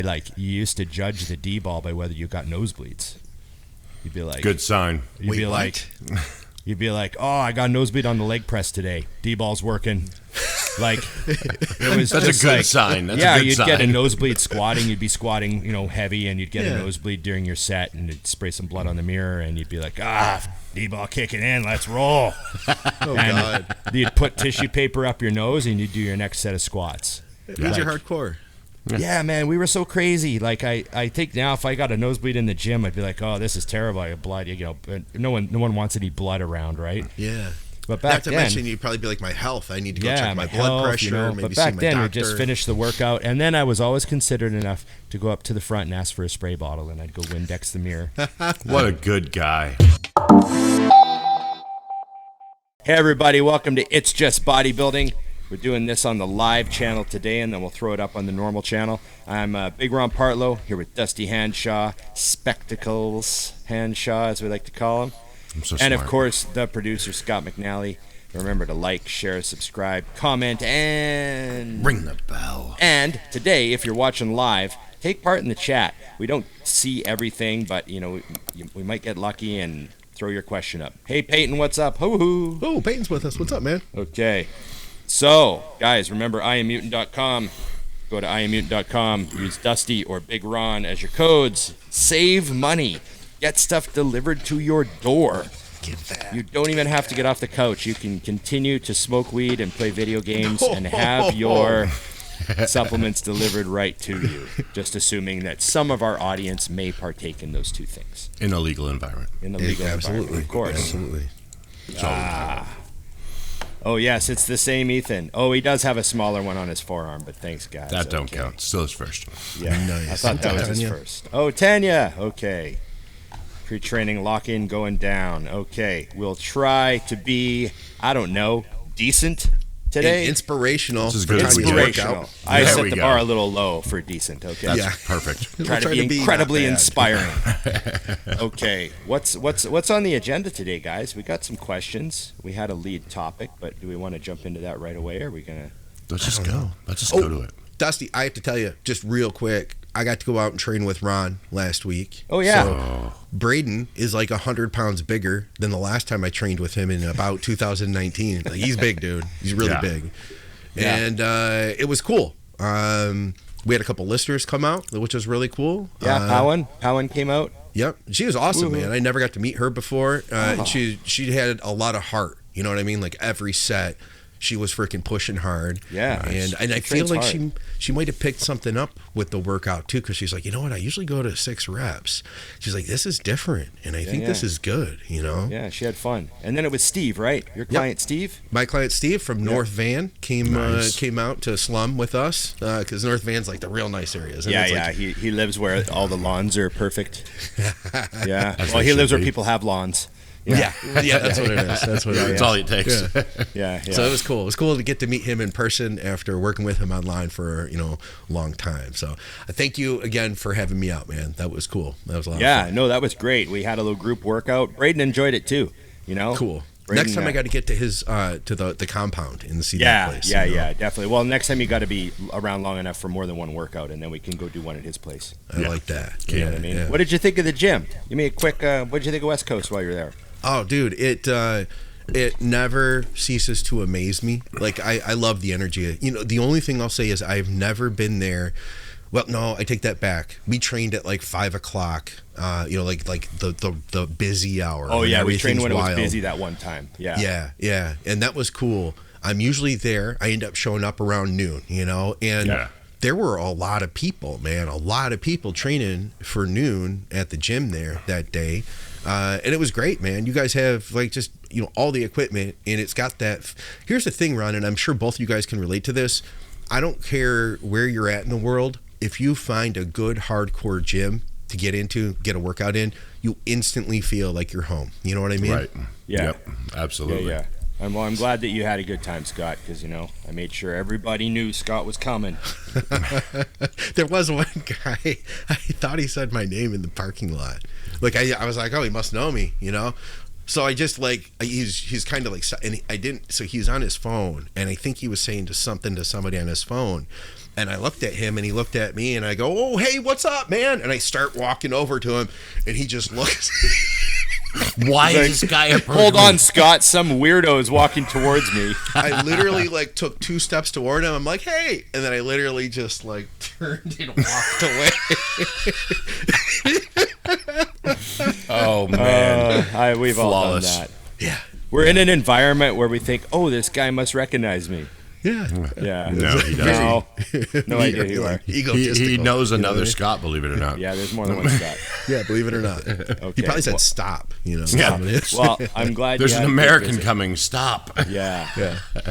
Like, you used to judge the Dbol by whether you got nosebleeds. You'd be like, good sign. You'd be like, oh, I got a nosebleed on the leg press today. D-ball's working. Like, it was that's just a good like, sign. That's yeah, a good you'd sign. get a nosebleed squatting. You'd be squatting, heavy, and you'd get a nosebleed during your set, and it'd spray some blood on the mirror, and you'd be like, D-ball kicking in, let's roll. God. You'd put tissue paper up your nose, and you'd do your next set of squats. These are hardcore. Yeah, man, we were so crazy. Like, I think now if I got a nosebleed in the gym, I'd be like, oh, this is terrible. I have blood, but no one wants any blood around, right? Yeah. But back Not to then, mention, you'd probably be like, my health. I need to go check my blood health, pressure. Maybe but back see my then, doctor. we just finished the workout, and then I was always considerate enough to go up to the front and ask for a spray bottle, and I'd go Windex the mirror. What a good guy. Hey, everybody, welcome to It's Just Bodybuilding. We're doing this on the live channel today, and then we'll throw it up on the normal channel. I'm Big Ron Partlow, here with Dusty Hanshaw, Spectacles Hanshaw, as we like to call him. I'm so and, smart. of course, the producer, Scott McNally. Remember to like, share, subscribe, comment, and Ring the bell. And today, if you're watching live, take part in the chat. We don't see everything, but, we might get lucky and throw your question up. Hey, Peyton, what's up? Hoo-hoo. Oh, Peyton's with us. What's up, man? Okay. So, guys, remember IamMutant.com. Go to IamMutant.com. Use Dusty or Big Ron as your codes. Save money. Get stuff delivered to your door. Get that. You don't even have to get off the couch. You can continue to smoke weed and play video games and have your supplements delivered right to you. Just assuming that some of our audience may partake in those two things. In a legal environment. In a legal environment, of course. Absolutely. Oh, yes, it's the same Ethan. Oh, he does have a smaller one on his forearm, but thanks, guys. That don't count. Still his first. Yeah, Nice. I thought that was his first. Oh, Tanya. Okay. Pre-training lock-in going down. Okay. We'll try to be, I don't know, decent today. Inspirational. This is good. Inspirational. I There set we the go. bar a little low for decent. Okay. That's perfect. Try to We'll be incredibly not bad. inspiring. Okay, what's on the agenda today, guys? We got some questions. We had a lead topic, but do we want to jump into that right away, or are we gonna? Let's just go. Let's just go to it. Dusty, I have to tell you, just real quick, I got to go out and train with Ron last week. Oh, yeah. So Braden is like 100 pounds bigger than the last time I trained with him in about 2019. Like, he's big, dude. He's really big. Yeah. And it was cool. We had a couple listeners come out, which was really cool. Yeah, Powan came out. Yep, she was awesome, Woo-hoo. man. I never got to meet her before. And she had a lot of heart. You know what I mean? Like, every set, she was freaking pushing hard. Yeah, and I feel like she might have picked something up with the workout too, because she's like, you know what? I usually go to 6 reps. She's like, this is different, and I think this is good. You know? Yeah, she had fun. And then it was Steve, right? Your client, Steve. My client Steve from North Van came out to Slum with us, because North Van's like the real nice area. Isn't it? Yeah. Like, He lives where all the lawns are perfect. Yeah. As Well, they he lives should where be. people have lawns. yeah, that's what it is. That's what it is. That's all it takes. Yeah. So it was cool. It was cool to get to meet him in person after working with him online for a long time. So I thank you again for having me out, man. That was cool. That was a lot of fun. No, that was great. We had a little group workout. Braden enjoyed it too. Cool. Braden, Next time I got to get to his to the compound and see that place. Yeah, definitely. Well, next time you got to be around long enough for more than one workout, and then we can go do one at his place. I like that. You know what I mean? What did you think of the gym? Give me a quick. What did you think of West Coast while you were there? Oh, dude, it never ceases to amaze me. Like, I love the energy. The only thing I'll say is I've never been there. Well, no, I take that back. We trained at like 5 o'clock. Like the busy hour. Oh yeah, we trained when wild. it was busy that one time. Yeah, and that was cool. I'm usually there. I end up showing up around noon. And there were a lot of people, man. A lot of people training for noon at the gym there that day. And it was great, man. You guys have all the equipment, and it's got that. Here's the thing, Ron, and I'm sure both of you guys can relate to this. I don't care where you're at in the world. If you find a good hardcore gym to get into, get a workout in, you instantly feel like you're home. You know what I mean? Right. Yeah. Yep. Absolutely. Yeah. I'm glad that you had a good time, Scott, because I made sure everybody knew Scott was coming. There was one guy, I thought he said my name in the parking lot. Like, I was like, oh, he must know me, So I just he's kind of like, and I didn't, so he was on his phone, and I think he was saying something to somebody on his phone, And I looked at him, and he looked at me, and I go, "Oh, hey, what's up, man?" And I start walking over to him, and he just looks. Why is this guy approaching Hold on, me? Scott. Some weirdo is walking towards me. I literally like took 2 steps toward him. I'm like, "Hey," and then I literally just like turned and walked away. Oh man, We've all done Flawless. that. Yeah. We're in an environment where we think, "Oh, this guy must recognize me." Yeah. Yeah. No, he doesn't. No idea who you are. He Egotistical, knows you know another what I mean? Scott, believe it or not. Yeah, there's more than one Scott. Yeah, believe it or not. Okay. He probably said well, stop, you know. Yeah. somebody else. Well, I'm glad There's you an had a good American visit. coming. Stop. Yeah.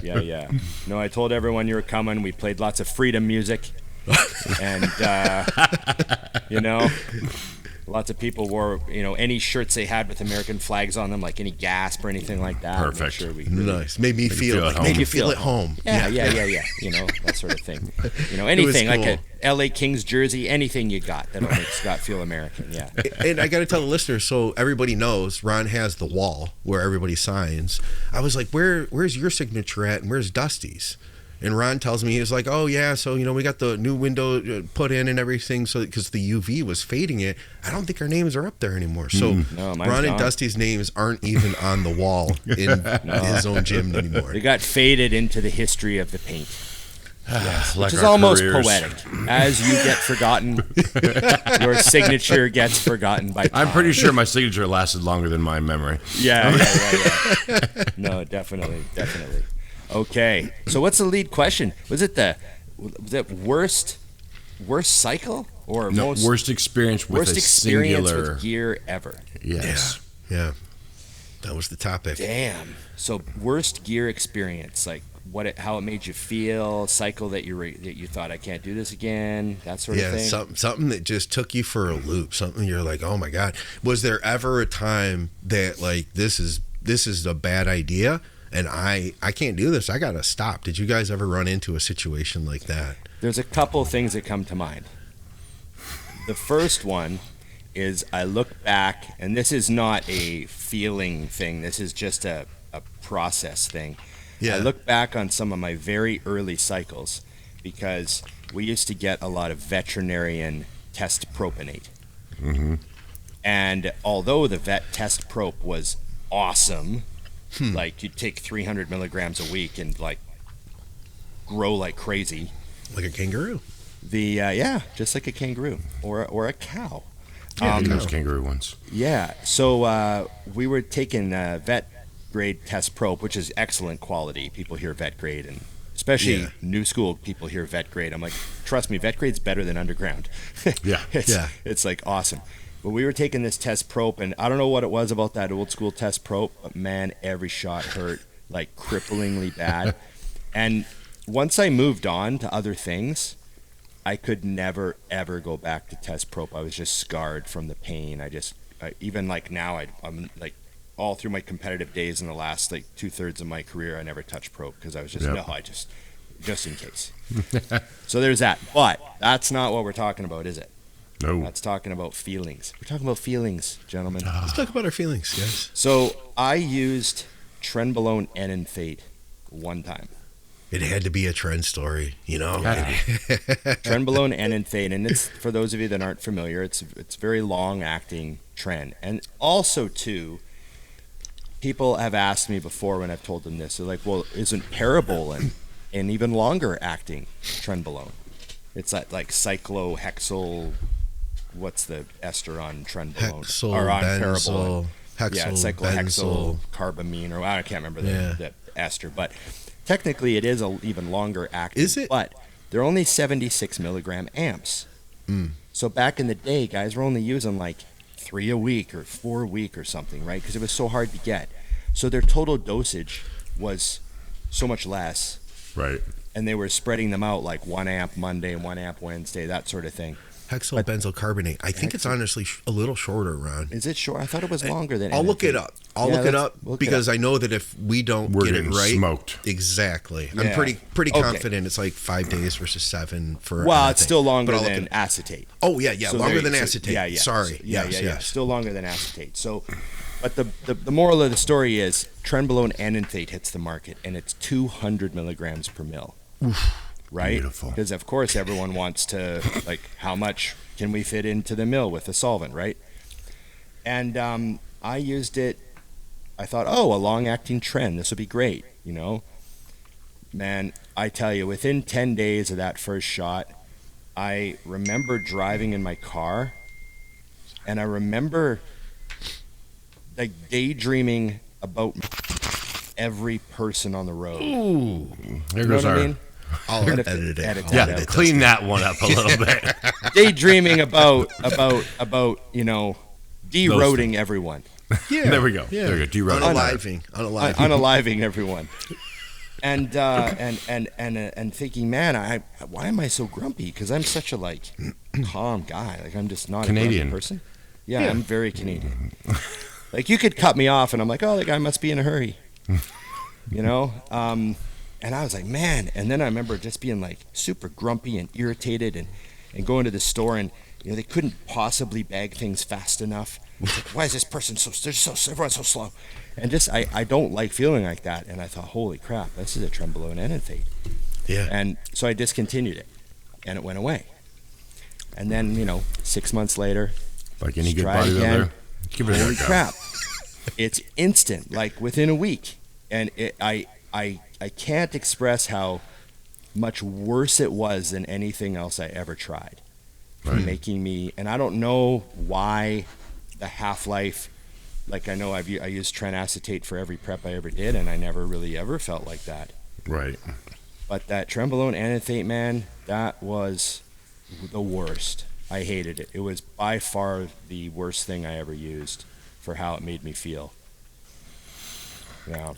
Yeah. No, I told everyone you were coming. We played lots of freedom music. And, you know, lots of people wore, any shirts they had with American flags on them, like any gasp or anything like that. Make Perfect. sure we Nice. Made me feel at home. made you feel at home. Yeah. That sort of thing. Anything cool. like a LA Kings jersey, anything you got that'll make Scott feel American. Yeah. And I got to tell the listeners, so everybody knows, Ron has the wall where everybody signs. I was like, where's your signature at, and where's Dusty's? And Ron tells me, he was like, "Oh yeah, so we got the new window put in and everything, so because the UV was fading it, I don't think our names are up there anymore." So No, mine's Ron and gone. Dusty's names aren't even on the wall in his own gym anymore. They got faded into the history of the paint. Like Which is our almost careers. poetic. As you get forgotten, your signature gets forgotten by time. I'm pretty sure my signature lasted longer than my memory. Yeah. No, definitely. Okay. So what's the lead question? Was it worst cycle or No, most worst experience with worst a experience singular. with gear ever? Yes. Yeah, that was the topic. Damn. So worst gear experience, like how it made you feel, cycle that you thought I can't do this again, that sort of Yeah, thing. something that just took you for a loop. Something you're like, "Oh my god." Was there ever a time that like this is a bad idea and I can't do this, I gotta stop? Did you guys ever run into a situation like that? There's a couple things that come to mind. The first one is I look back, and this is not a feeling thing, this is just a process thing. Yeah. I look back on some of my very early cycles because we used to get a lot of veterinarian test propionate. Mm-hmm. And although the vet test prop was awesome, like you'd take 300 milligrams a week and like grow like crazy. Like a kangaroo. Just like a kangaroo or a cow. Yeah, those kangaroo ones. Yeah, so we were taking vet grade test probe, which is excellent quality. People hear vet grade, and especially new school people hear vet grade. I'm like, trust me, vet grade's better than underground. Yeah. It's like awesome. But we were taking this test probe, and I don't know what it was about that old school test probe, but man, every shot hurt like cripplingly bad. And once I moved on to other things, I could never ever go back to test probe. I was just scarred from the pain. Even like now, I'm like all through my competitive days in the last like 2/3 of my career, I never touched probe because I was just just in case. So there's that. But that's not what we're talking about, is it? No. That's talking about feelings. We're talking about feelings, gentlemen. Let's talk about our feelings, guys. So I used trenbolone enanthate one time. It had to be a trend story, Trenbolone enanthate, and it's for those of you that aren't familiar, it's very long acting tren. And also too, people have asked me before when I've told them this, they're like, "Well, isn't parabolin an even longer acting trenbolone?" It's like cyclohexyl. What's the ester on trenbolone? Hexyl, or on benzyl, parabolin? Yeah, hexyl, cyclohexyl benzyl. carbamine, or I can't remember the ester, but technically it is a even longer acting. Is it? But they're only 76 milligram amps. So back in the day, guys were only using like 3 a week or 4 a week or something, right? Because it was so hard to get. So their total dosage was so much less, Right. and they were spreading them out like 1 amp Monday, 1 amp Wednesday, that sort of thing. Hexyl benzyl carbonate. I think it's honestly a little shorter, Ron. Is it short? I thought it was longer than. I'll look it up. I'll look it up because I know that if we don't We're get it getting right, smoked. Exactly. Yeah. I'm pretty Okay. confident it's like 5 days versus 7 for. Well, anything. it's still longer But I'll look than it- acetate. Oh yeah, So longer there than you- acetate. Yeah, yeah. Sorry. So- yeah, yes, yeah. yes. Still longer than acetate. So, but the moral of the story is trenbolone enanthate hits the market, and it's 200 milligrams per mil. right? Beautiful. Because of course everyone wants to, like, how much can we fit into the mill with the solvent, right? And I used it. I thought, oh, a long-acting Tren, this would be great, you know. Man, I tell you, within 10 days of that first shot, I remember driving in my car, and I remember like daydreaming about every person on the road. Ooh, here You know goes what our. I mean? I'll Edit edit it. edit I'll that Yeah, out. clean that one up a little bit. Daydreaming about you know, deroading everyone, Yeah. There we go. Yeah. There we go. Deroading. unaliving everyone, and thinking, man, why am I so grumpy? Because I'm such a like calm guy. Like I'm just not Canadian a grumpy person. Yeah, I'm very Canadian. Like you could cut me off, and I'm like, oh, the guy must be in a hurry, you know. And I was like, man. And then I remember just being like super grumpy and irritated, and going to the store, and you know they couldn't possibly bag things fast enough. Like, why is this person everyone's so slow? And just I don't like feeling like that. And I thought, holy crap, this is a Trenbolone enanthate. Yeah. And so I discontinued it, and it went away. And then 6 months later, Like any good try it bodybuilder, again. give it Holy a go. crap! It's instant, like within a week, and I can't express how much worse it was than anything else I ever tried. Right. Making me, and I don't know why the half-life. Like I know I used Tren acetate for every prep I ever did, and I never really ever felt like that. Right. But that Trenbolone enanthate, man, that was the worst. I hated it. It was by far the worst thing I ever used for how it made me feel. Yeah.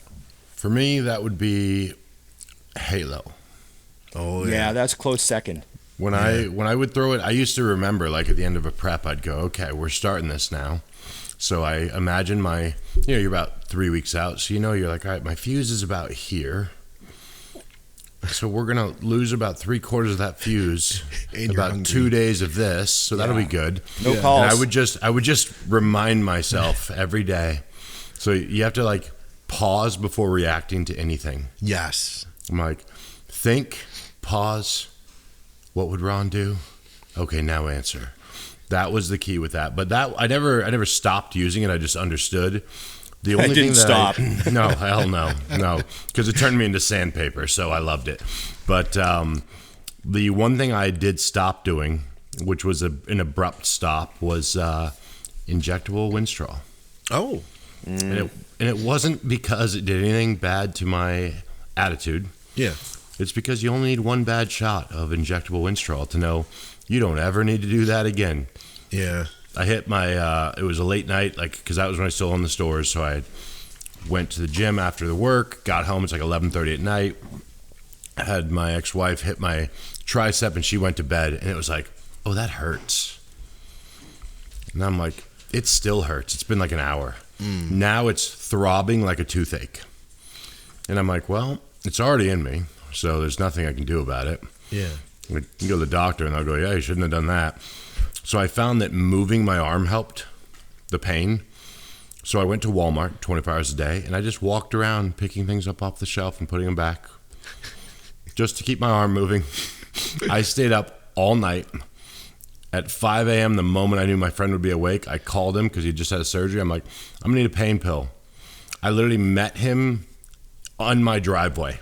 For me, that would be Halo. Oh Yeah, that's close second. When I would throw it, I used to remember, like at the end of a prep, I'd go, okay, we're starting this now. So I imagine you're about 3 weeks out, so you're like, all right, my fuse is about here. So we're gonna lose about 3/4 of that fuse in about 2 days of this, so that'll be good. No calls. And I would just remind myself every day. So you have to like pause before reacting to anything. Yes. I'm like, think, pause. What would Ron do? Okay, now answer. That was the key with that. But that I never stopped using it. I just understood. The only didn't thing that stop. No, hell no, because it turned me into sandpaper. So I loved it. But the one thing I did stop doing, which was an abrupt stop, was injectable Winstrol. Oh. And it wasn't because it did anything bad to my attitude. Yeah. It's because you only need one bad shot of injectable Winstrol to know you don't ever need to do that again. Yeah. I hit my, it was a late night, like, because that was when I was still in the stores. So I went to the gym after the work, got home. It's like 11:30 at night. I had my ex-wife hit my tricep and she went to bed. And it was like, oh, that hurts. And I'm like, it still hurts. It's been like an hour. Now it's throbbing like a toothache. And I'm like, well, it's already in me. So there's nothing I can do about it. Yeah. You go to the doctor and they'll go, yeah, you shouldn't have done that. So I found that moving my arm helped the pain. So I went to Walmart 24 hours a day and I just walked around picking things up off the shelf and putting them back just to keep my arm moving. I stayed up all night. At 5 a.m., the moment I knew my friend would be awake, I called him because he just had a surgery. I'm like, I'm going to need a pain pill. I literally met him on my driveway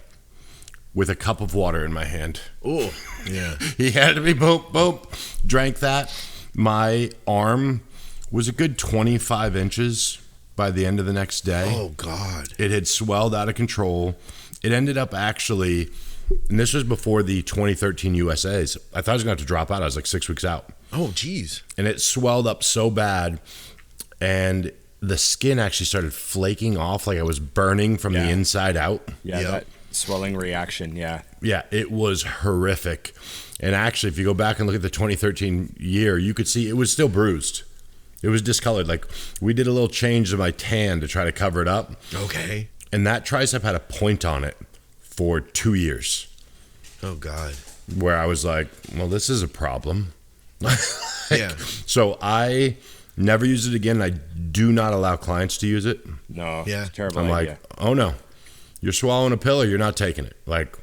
with a cup of water in my hand. Oh, yeah. He handed me, boom, boom, drank that. My arm was a good 25 inches by the end of the next day. Oh, God. It had swelled out of control. It ended up actually, and this was before the 2013 USAs. I thought I was going to have to drop out. I was like 6 weeks out. Oh, geez. And it swelled up so bad, and the skin actually started flaking off like I was burning from the inside out. Yeah, Yep. that swelling reaction. Yeah. Yeah, it was horrific. And actually, if you go back and look at the 2013 year, you could see it was still bruised. It was discolored. Like, we did a little change to my tan to try to cover it up. Okay. And that tricep had a point on it for 2 years. Oh, God. Where I was like, well, this is a problem. Yeah. So I never use it again. I do not allow clients to use it. No. Yeah. It's a terrible I'm idea. like, oh no, you're swallowing a pill or you're not taking it. Like,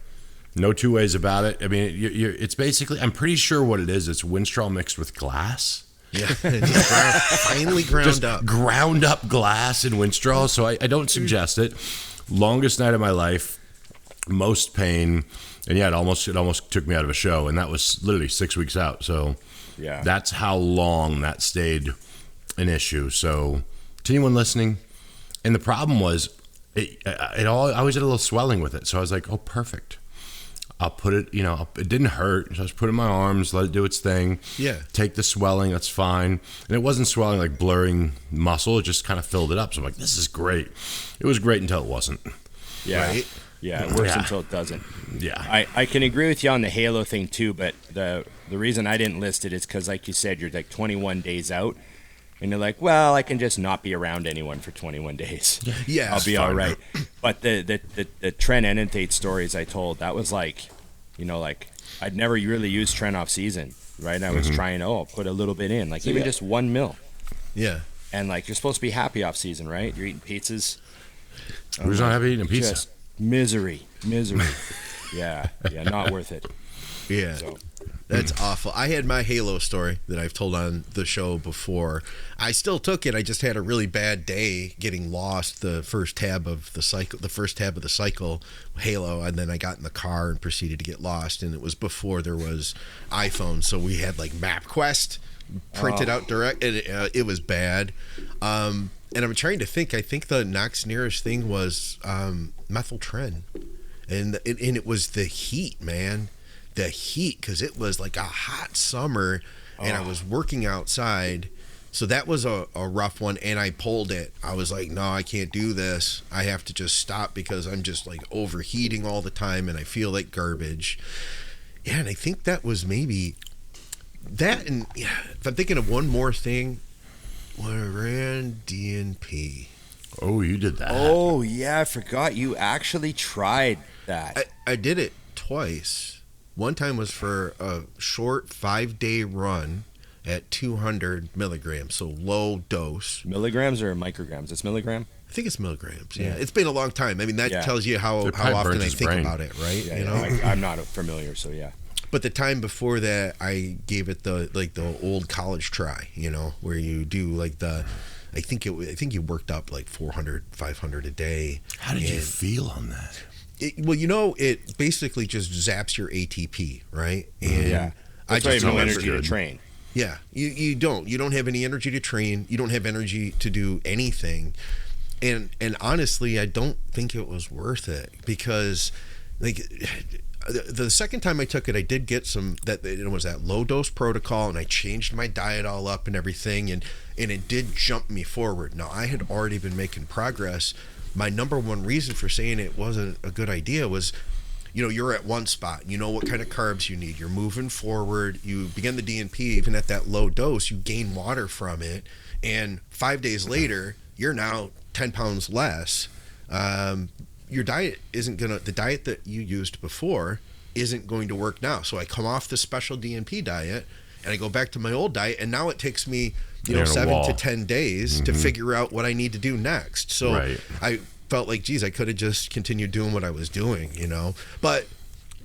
No two ways about it. I mean, it's basically, I'm pretty sure what it is. It's Winstrol mixed with glass. Yeah, finely ground up. Ground up glass in Winstrol. So I don't suggest it. Longest night of my life, most pain, and yeah, it almost took me out of a show, and that was literally 6 weeks out. So yeah, that's how long that stayed an issue. So to anyone listening, and the problem was, I always had a little swelling with it. So I was like, oh, perfect. I'll put it, it didn't hurt. So I just put it in my arms, let it do its thing. Yeah. Take the swelling, that's fine. And it wasn't swelling like blurring muscle. It just kind of filled it up. So I'm like, this is great. It was great until it wasn't. Yeah. Right? Yeah, it works until it doesn't. Yeah. I can agree with you on the halo thing too, but the reason I didn't list it is because, like you said, you're like 21 days out. And you're like, well, I can just not be around anyone for 21 days. Yeah, I'll be all right. But the Tren Enanthate stories I told, that was like, I'd never really used Tren off season, right? I was trying, I'll put a little bit in, like even just 1 mil. Yeah. And like, you're supposed to be happy off season, right? You're eating pizzas. Who's not happy eating a pizza? Just misery. Yeah, not worth it. Yeah. So. That's awful. I had my Halo story that I've told on the show before. I still took it. I just had a really bad day getting lost the first tab of the cycle, Halo, and then I got in the car and proceeded to get lost. And it was before there was iPhone, so we had like MapQuest printed out direct, and it was bad. And I'm trying to think. I think the next nearest thing was methyltren, and it was the heat, man. The heat, because it was like a hot summer and I was working outside, so that was a rough one, and I pulled it. I was like, no, I can't do this. I have to just stop because I'm just like overheating all the time and I feel like garbage. Yeah, and I think that was maybe that, and if I'm thinking of one more thing, when I ran DNP. Oh, you did that. Oh yeah, I forgot you actually tried that. I did it twice. One time was for a short 5-day run at 200 milligrams, so low dose. Milligrams or micrograms? It's milligram? I think it's milligrams. Yeah, it's been a long time. I mean, that tells you how probably often I burns think his brain. about it, right? Yeah, I'm not familiar, so yeah. But the time before that, I gave it the old college try, where you do like the. I think you worked up like 400, 500 a day. How did you feel on that? It basically just zaps your ATP, right? And yeah. I just have no energy to train. Yeah, you don't have any energy to train. You don't have energy to do anything, and honestly, I don't think it was worth it, because like the second time I took it, I did get it was that low dose protocol, and I changed my diet all up and everything, and it did jump me forward. Now I had already been making progress. My number one reason for saying it wasn't a good idea was, you're at one spot, you know what kind of carbs you need, you're moving forward, you begin the DNP, even at that low dose, you gain water from it, and 5 days later, you're now 10 pounds less. Your diet the diet that you used before isn't going to work now. So I come off the special DNP diet, and I go back to my old diet, and now it takes me 7 to 10 days to figure out what I need to do next. So I felt like, geez, I could have just continued doing what I was doing, but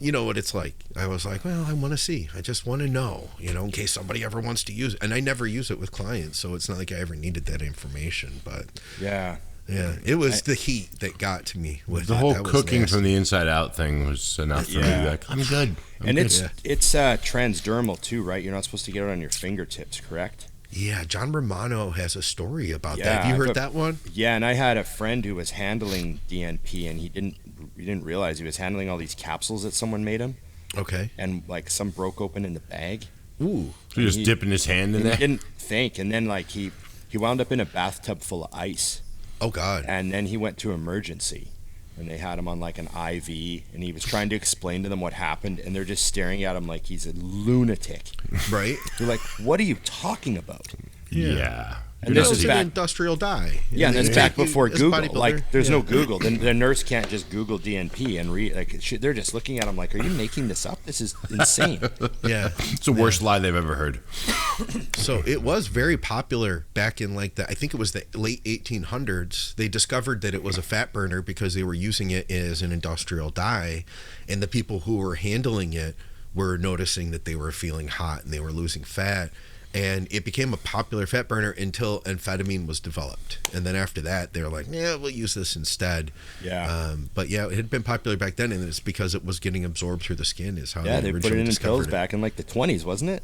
you know what it's like. I was like, well, I want to see, I just want to know, in case somebody ever wants to use it. And I never use it with clients, so it's not like I ever needed that information. But yeah, it was the heat that got to me with the whole cooking from the inside out thing was enough for me. Like, I'm good. It's transdermal too, right? You're not supposed to get it on your fingertips, correct? Yeah, John Romano has a story about that. Have you heard that one? Yeah, and I had a friend who was handling DNP, and he didn't realize he was handling all these capsules that someone made him. Okay. And like some broke open in the bag. Ooh. So he just dipping his hand in there? He didn't think, and then like he wound up in a bathtub full of ice. Oh God. And then he went to emergency, and they had him on like an IV, and he was trying to explain to them what happened, and they're just staring at him like he's a lunatic. Right. They're like, what are you talking about? Yeah. And this is an back industrial dye. Yeah, and that's back before As Google. bodybuilder. Like, there's no Google. The nurse can't just Google DNP and read. Like, they're just looking at them like, "Are you making this up? This is insane." Yeah, It's the worst lie they've ever heard. so it was very popular back in like I think it was the late 1800s. They discovered that it was a fat burner because they were using it as an industrial dye, and the people who were handling it were noticing that they were feeling hot and they were losing fat. And it became a popular fat burner until amphetamine was developed. And then after that, they were like, yeah, we'll use this instead. Yeah. But yeah, it had been popular back then, and it's because it was getting absorbed through the skin is how Yeah, they they put it originally in discovered pills it. back in like the 20s, wasn't it?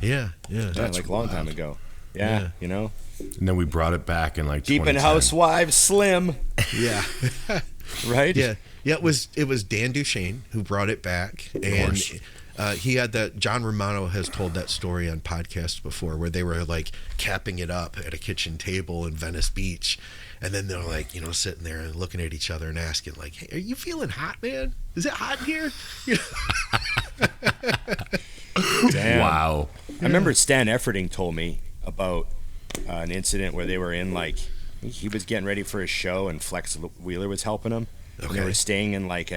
Yeah. Yeah, like a long time ago. Yeah, you know. And then we brought it back in like Keeping 2010. housewives slim, Yeah. right? Yeah. Yeah, it was Dan Duchesne who brought it back. And he had that. John Romano has told that story on podcasts before, where they were like capping it up at a kitchen table in Venice Beach, and then they're like, you know, sitting there and looking at each other and asking, like, "Hey, are you feeling hot, man? Is it hot in here?" You know? Damn. Wow. I remember Stan Efferding told me about an incident where they were in like, he was getting ready for his show and Flex Wheeler was helping him. And they were staying in like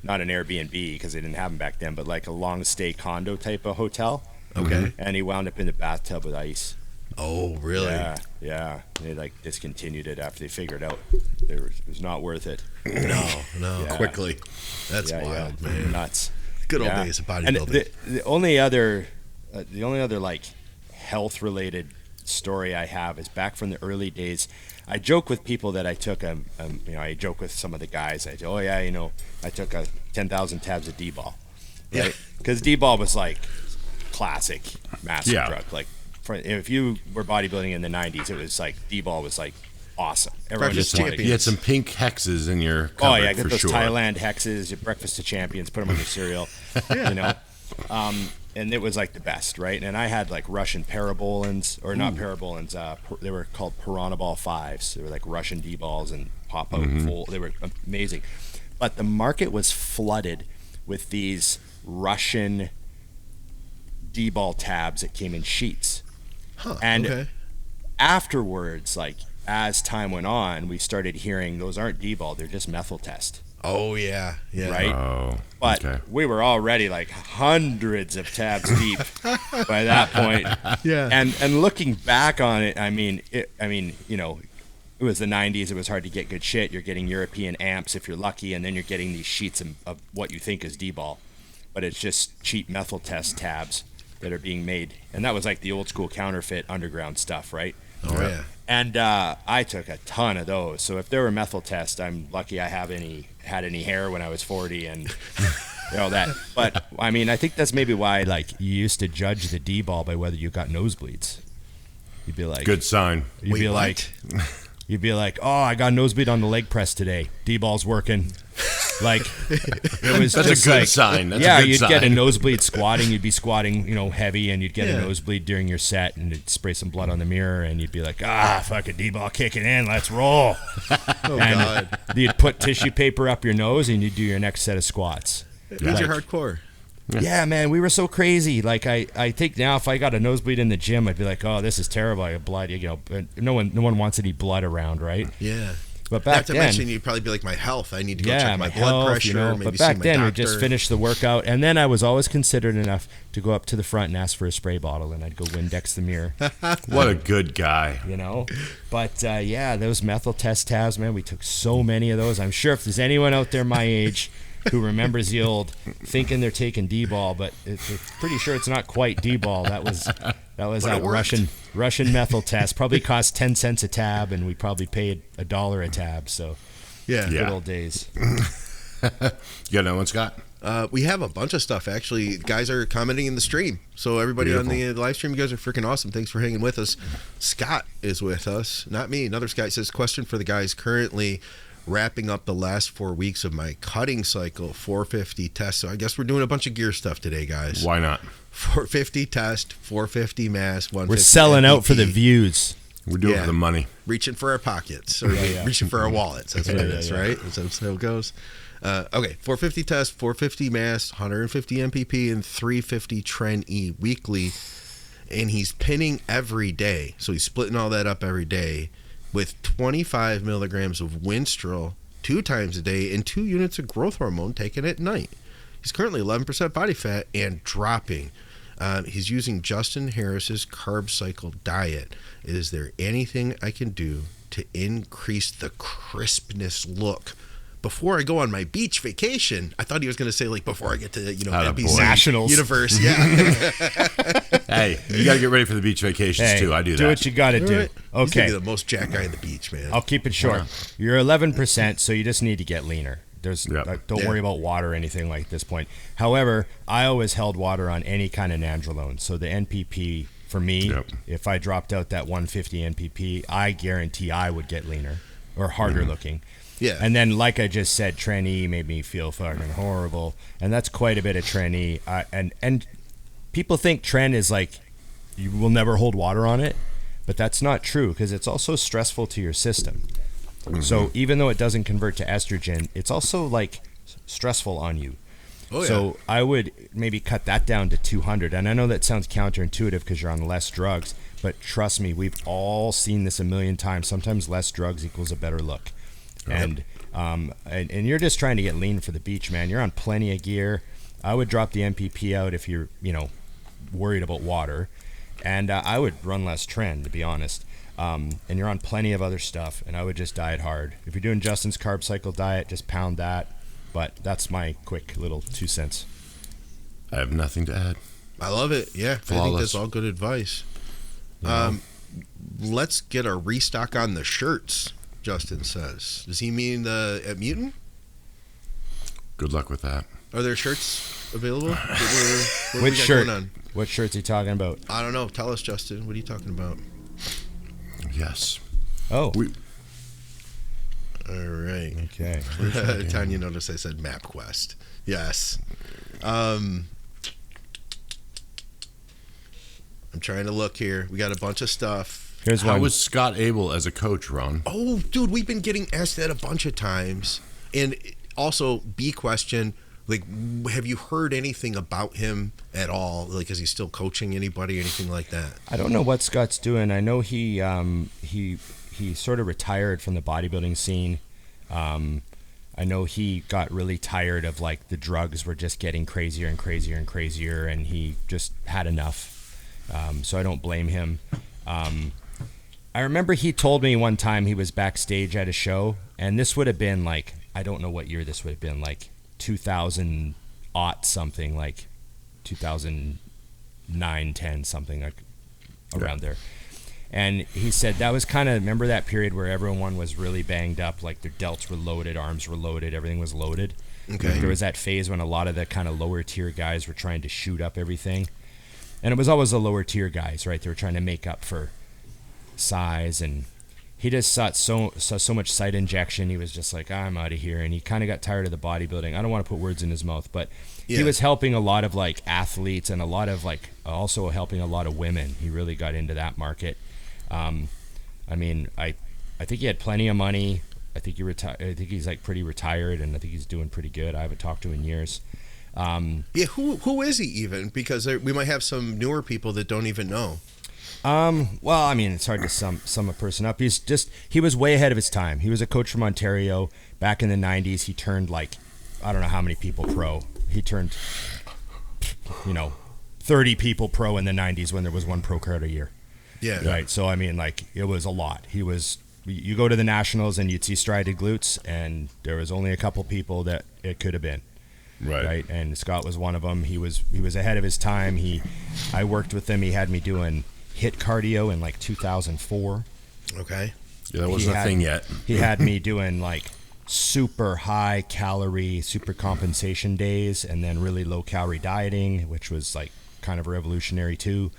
not an Airbnb because they didn't have them back then, but like a long stay condo type of hotel. Okay. And he wound up in the bathtub with ice. Oh, really? Yeah. They like discontinued it after they figured out it was not worth it. No. Yeah. Quickly. That's Yeah, wild, yeah. man. Nuts. Good old Yeah. days of And bodybuilding. the only other like health related story I have is back from the early days. I joke with people that I took I joke with some of the guys. I say, oh yeah, you know, I took 10,000 tabs of Dbol, right? Because Dbol was like classic massive drug. Like if you were bodybuilding in the 90s, it was like Dbol was like awesome. Everyone Breakfast just wanted. You had some pink hexes in your cupboard. Oh yeah, get for those sure. Thailand hexes, your breakfast to champions, put them on your cereal, you know. And it was like the best, right? And I had like Russian parabolins, or not parabolins. They were called Piranhabol 5s. They were like Russian D-balls and pop out full. They were amazing. But the market was flooded with these Russian D-ball tabs that came in sheets. And afterwards, like as time went on, we started hearing those aren't D-ball, they're just methyl test. Oh, yeah. Right? Oh, But we were already like hundreds of tabs deep by that point. Yeah. And looking back on it, I mean, you know, it was the 90s. It was hard to get good shit. You're getting European amps if you're lucky, and then you're getting these sheets of what you think is D-ball. But it's just cheap methyl test tabs that are being made. And that was like the old school counterfeit underground stuff, right? Oh, yeah. And I took a ton of those. So if there were methyl tests, I'm lucky I had any hair when I was 40 and you know that. But I mean, I think that's maybe why like you used to judge the D-ball by whether you got nosebleeds. You'd be like, good sign. You'd be like, oh, I got a nosebleed on the leg press today. D-ball's working. Like it was That's just a good like, sign. That's yeah, a good you'd sign. get a nosebleed squatting. You'd be squatting, you know, heavy, and you'd get a nosebleed during your set, and it'd spray some blood on the mirror, and you'd be like, fucking D-ball kicking in, let's roll. God. You'd put tissue paper up your nose, and you'd do your next set of squats. It means you're hardcore. Yeah, man, we were so crazy. Like I think now if I got a nosebleed in the gym, I'd be like, oh, this is terrible. I got blood. You know, but no one wants any blood around, right? Yeah. But back Not to then, mention, you'd probably be like, my health. I need to go yeah, check my blood health, pressure. you know. Maybe But back see my then, doctor. we'd just finish the workout, and then I was always considerate enough to go up to the front and ask for a spray bottle, and I'd go Windex the mirror. What a good guy. You know, but yeah, those methyl test tabs, man, we took so many of those. I'm sure if there's anyone out there my age who remembers the old thinking they're taking D-ball, but it's pretty sure it's not quite D-ball. That was that Russian methyl test. Probably cost 10 cents a tab, and we probably paid $1 a tab. So Yeah. good old days. You got another one, Scott? We have a bunch of stuff, actually. Guys are commenting in the stream. So everybody on the live stream, you guys are freaking awesome. Thanks for hanging with us. Scott is with us. Not me. Another Scott says, question for the guys currently wrapping up the last 4 weeks of my cutting cycle, 450 test. So I guess we're doing a bunch of gear stuff today, guys. Why not? 450 test, 450 mass, 150 We're selling out for the MPP. views. We're doing it for the money. Reaching for our pockets, or reaching for our wallets. That's what it is, right? That's how it goes. Okay, 450 test, 450 mass, 150 MPP, and 350 Tren E weekly. and he's pinning every day. So he's splitting all that up every day with 25 milligrams of Winstrol 2 times a day and 2 units of growth hormone taken at night. He's currently 11% body fat and dropping. He's using Justin Harris's carb cycle diet. Is there anything I can do to increase the crispness look before I go on my beach vacation? I thought he was going to say, like, before I get to, NBC Nationals Universe. Yeah. Hey, you got to get ready for the beach vacations too. I do that. Do what you got to do. He's Okay. going to be the most jack guy on the beach, man. I'll keep it short. You're 11%, so you just need to get leaner. Don't worry about water or anything like this point. However, I always held water on any kind of nandrolone. So the NPP, for me, if I dropped out that 150 NPP, I guarantee I would get leaner or harder looking. Yeah. And then, like I just said, Tren E made me feel fucking horrible. And that's quite a bit of Tren E. And people think Tren is like, you will never hold water on it. But that's not true, because it's also stressful to your system. So even though it doesn't convert to estrogen, it's also like stressful on you. Oh, yeah. So I would maybe cut that down to 200. And I know that sounds counterintuitive because you're on less drugs, but trust me, we've all seen this a million times. Sometimes less drugs equals a better look. And you're just trying to get lean for the beach, man. You're on plenty of gear. I would drop the MPP out if you're, worried about water. And I would run less Tren, to be honest. And you're on plenty of other stuff, and I would just diet hard. If you're doing Justin's carb cycle diet, just pound that. But that's my quick little 2 cents. I have nothing to add. I love it. Yeah, Flawless. I think that's all good advice. Let's get a restock on the shirts, Justin says. Does he mean at Mutant? Good luck with that. Are there shirts available? What Which shirt? What shirt's he talking about? I don't know. Tell us, Justin. What are you talking about? Yes. Oh. All right. Okay. Tanya noticed I said MapQuest. Yes. I'm trying to look here. We got a bunch of stuff. Here's How one. was Scott Abel as a coach, Ron? Oh, dude, we've been getting asked that a bunch of times. And also, B question, like, have you heard anything about him at all? Like, is he still coaching anybody, anything like that? I don't know what Scott's doing. I know he sort of retired from the bodybuilding scene. I know he got really tired of, like, the drugs were just getting crazier and crazier and crazier, and he just had enough. So I don't blame him. I remember he told me one time he was backstage at a show, and this would have been like, I don't know what year this would have been, like 2000 something, like 2009, 10, something like around there. And he said that was kind of, remember that period where everyone was really banged up, like their delts were loaded, arms were loaded, everything was loaded. Okay. There was that phase when a lot of the kind of lower tier guys were trying to shoot up everything. And it was always the lower tier guys, right? They were trying to make up for size, and he just saw so much site injection. He was just like, I'm out of here. And he kind of got tired of the bodybuilding. I don't want to put words in his mouth, but he was helping a lot of like athletes and a lot of like also helping a lot of women. He really got into that market. I mean, I think he had plenty of money. I think I think he's like pretty retired, and I think he's doing pretty good. I haven't talked to him in years. Yeah, who is he even? Because we might have some newer people that don't even know. Well, I mean, it's hard to sum a person up. He was way ahead of his time. He was a coach from Ontario back in the 90s. He turned like, I don't know how many people pro. He turned, 30 people pro in the 90s when there was one pro card a year. Yeah. Right. So, I mean, like, it was a lot. You go to the nationals and you'd see strided glutes, and there was only a couple people that it could have been. Right. And Scott was one of them. He was ahead of his time. I worked with him. He had me doing HIIT cardio in like 2004. Okay. Yeah, that wasn't a thing yet. He had me doing like super high calorie, super compensation days, and then really low calorie dieting, which was like kind of revolutionary too.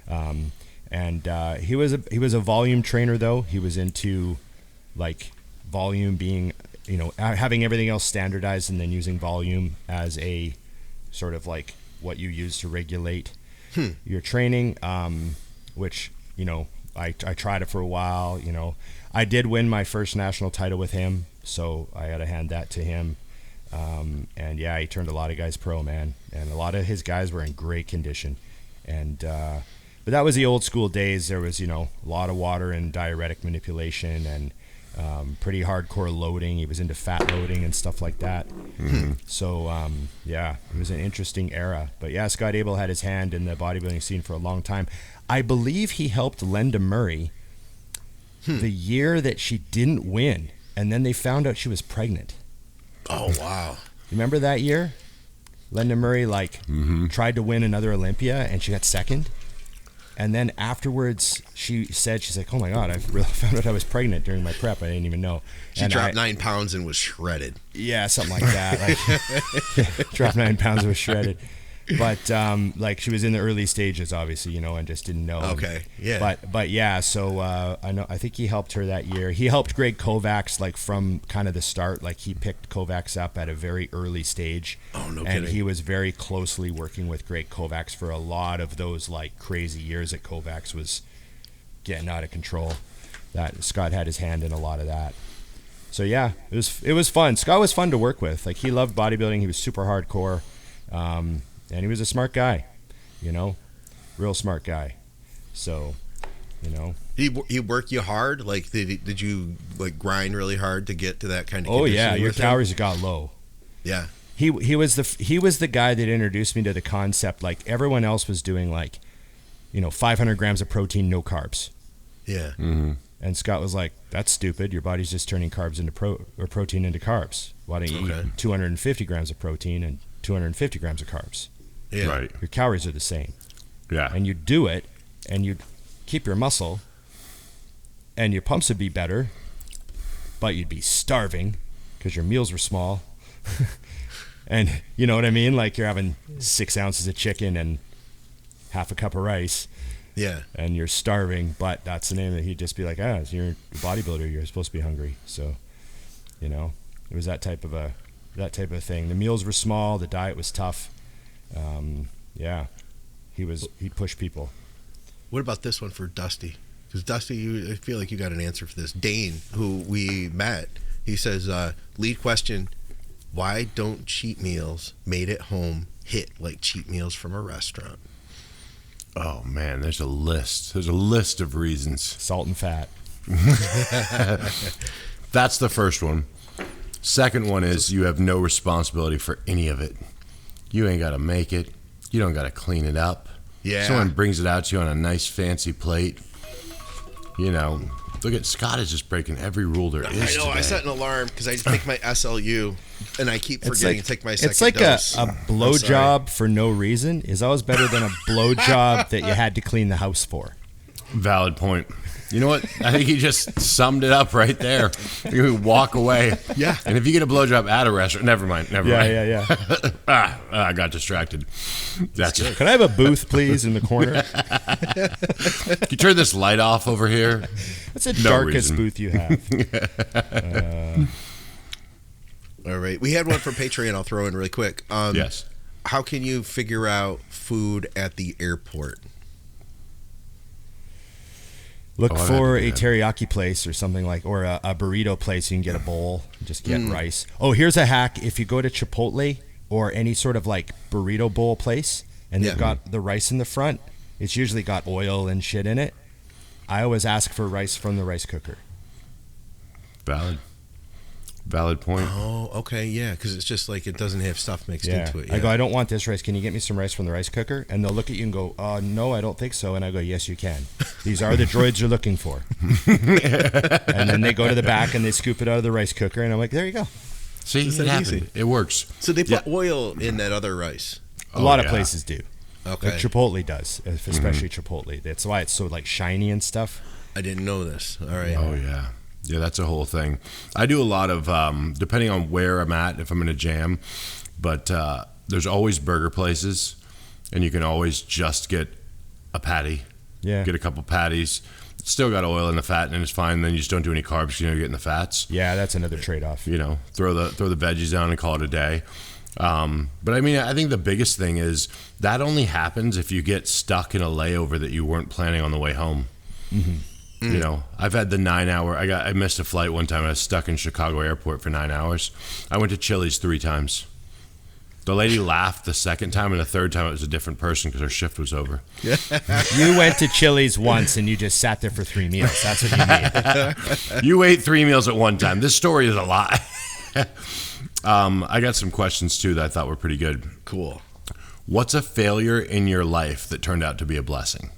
And he was a volume trainer though. He was into like volume being, having everything else standardized and then using volume as a sort of like what you use to regulate your training. Which, I tried it for a while. I did win my first national title with him, so I got to hand that to him. And yeah, he turned a lot of guys pro, man, and a lot of his guys were in great condition. And But that was the old school days. There was, a lot of water and diuretic manipulation and pretty hardcore loading. He was into fat loading and stuff like that. So, it was an interesting era. But yeah, Scott Abel had his hand in the bodybuilding scene for a long time. I believe he helped Linda Murray the year that she didn't win. And then they found out she was pregnant. Oh, wow. You remember that year? Linda Murray, tried to win another Olympia, and she got second. And then afterwards, she's like, oh, my God, I really found out I was pregnant during my prep. I didn't even know. She dropped 9 pounds and was shredded. Yeah, something like that. Dropped 9 pounds and was shredded. But, she was in the early stages, obviously, and just didn't know. Okay, yeah. But yeah, so I think he helped her that year. He helped Greg Kovacs, from kind of the start. He picked Kovacs up at a very early stage. Oh, no And kidding. he was very closely working with Greg Kovacs for a lot of those, crazy years that Kovacs was getting out of control. That Scott had his hand in a lot of that. So, yeah, it was fun. Scott was fun to work with. He loved bodybuilding. He was super hardcore. And he was a smart guy, real smart guy. So, He work you hard? Did you grind really hard to get to that kind of Oh condition yeah, your with him? calories got low. Yeah. He was the guy that introduced me to the concept. Everyone else was doing 500 grams of protein, no carbs. Yeah. And Scott was like, that's stupid. Your body's just turning carbs into protein into carbs. Why don't you eat 250 grams of protein and 250 grams of carbs? Yeah. Right. Your calories are the same. Yeah. And you do it, and you keep your muscle, and your pumps would be better, but you'd be starving because your meals were small. And you know what I mean? You're having 6 ounces of chicken and half a cup of rice. Yeah. And you're starving, but that's the name that he'd just be like, you're a bodybuilder, you're supposed to be hungry. So, it was that type of thing. The meals were small, the diet was tough. He pushed people. What about this one for Dusty? Because Dusty, I feel like you got an answer for this. Dane, who we met, he says, lead question, why don't cheat meals made at home hit like cheat meals from a restaurant? Oh, man, there's a list. There's a list of reasons. Salt and fat. That's the first one. Second one is you have no responsibility for any of it. You ain't got to make it. You don't got to clean it up. Yeah. Someone brings it out to you on a nice fancy plate. Look at Scott is just breaking every rule there is I know. today. I set an alarm because I take my SLU and I keep forgetting to take my second It's like dose. a blowjob for no reason is always better than a blowjob that you had to clean the house for. Valid point. You know what? I think he just summed it up right there. You can walk away. Yeah. And if you get a blowjob at a restaurant, never mind. Yeah. I got distracted. That's it. Can I have a booth, please, in the corner? Can you turn this light off over here? That's the No darkest reason. booth you have. All right. We had one from Patreon I'll throw in really quick. Yes. How can you figure out food at the airport? Look I've for had a to do that. teriyaki place or something or a burrito place. You can get a bowl, just get rice. Oh, here's a hack. If you go to Chipotle or any sort of burrito bowl place and they've got the rice in the front, it's usually got oil and shit in it. I always ask for rice from the rice cooker. Valid point. Oh, okay, yeah, because it's just it doesn't have stuff mixed into it. Yeah. I go, I don't want this rice. Can you get me some rice from the rice cooker? And they'll look at you and go, no, I don't think so. And I go, yes, you can. These are the droids you're looking for. And then they go to the back and they scoop it out of the rice cooker. And I'm like, there you go. See, It's it that happened. easy. It works. So they put oil in that other rice. A lot of places do. Okay. Chipotle does, especially Chipotle. That's why it's so shiny and stuff. I didn't know this. All right. Oh, yeah. Yeah, that's a whole thing. I do a lot of, depending on where I'm at, if I'm in a jam, but there's always burger places, and you can always just get a patty. Yeah. Get a couple patties. It's still got oil in the fat, and it's fine. Then you just don't do any carbs. You're getting the fats. Yeah, that's another trade-off. Throw the veggies down and call it a day. But I mean, I think the biggest thing is that only happens if you get stuck in a layover that you weren't planning on the way home. Mm-hmm. I've had the 9 hour. I missed a flight one time. I was stuck in Chicago airport for 9 hours. I went to Chili's 3 times. The lady laughed the second time, and the third time it was a different person because her shift was over. You went to Chili's once and you just sat there for 3 meals. That's what you need. You ate 3 meals at one time. This story is a lie. I got some questions too that I thought were pretty good. Cool. What's a failure in your life that turned out to be a blessing?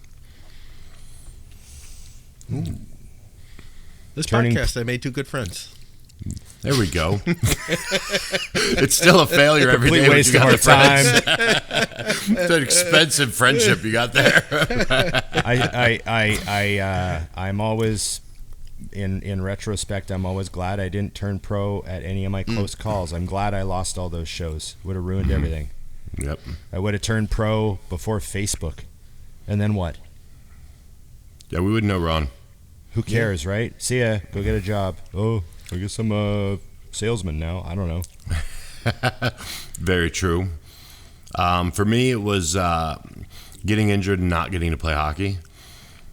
This podcast, I made 2 good friends. There we go. It's still a failure every day. Complete waste of our time. It's an expensive friendship you got there. I'm always, in retrospect, I'm always glad I didn't turn pro at any of my close calls. I'm glad I lost all those shows. Would have ruined everything. Yep. I would have turned pro before Facebook. And then what? Yeah, we wouldn't know, Ron. Who cares, right? See ya. Go get a job. Oh, I guess I'm a salesman now. I don't know. Very true. For me, it was getting injured and not getting to play hockey.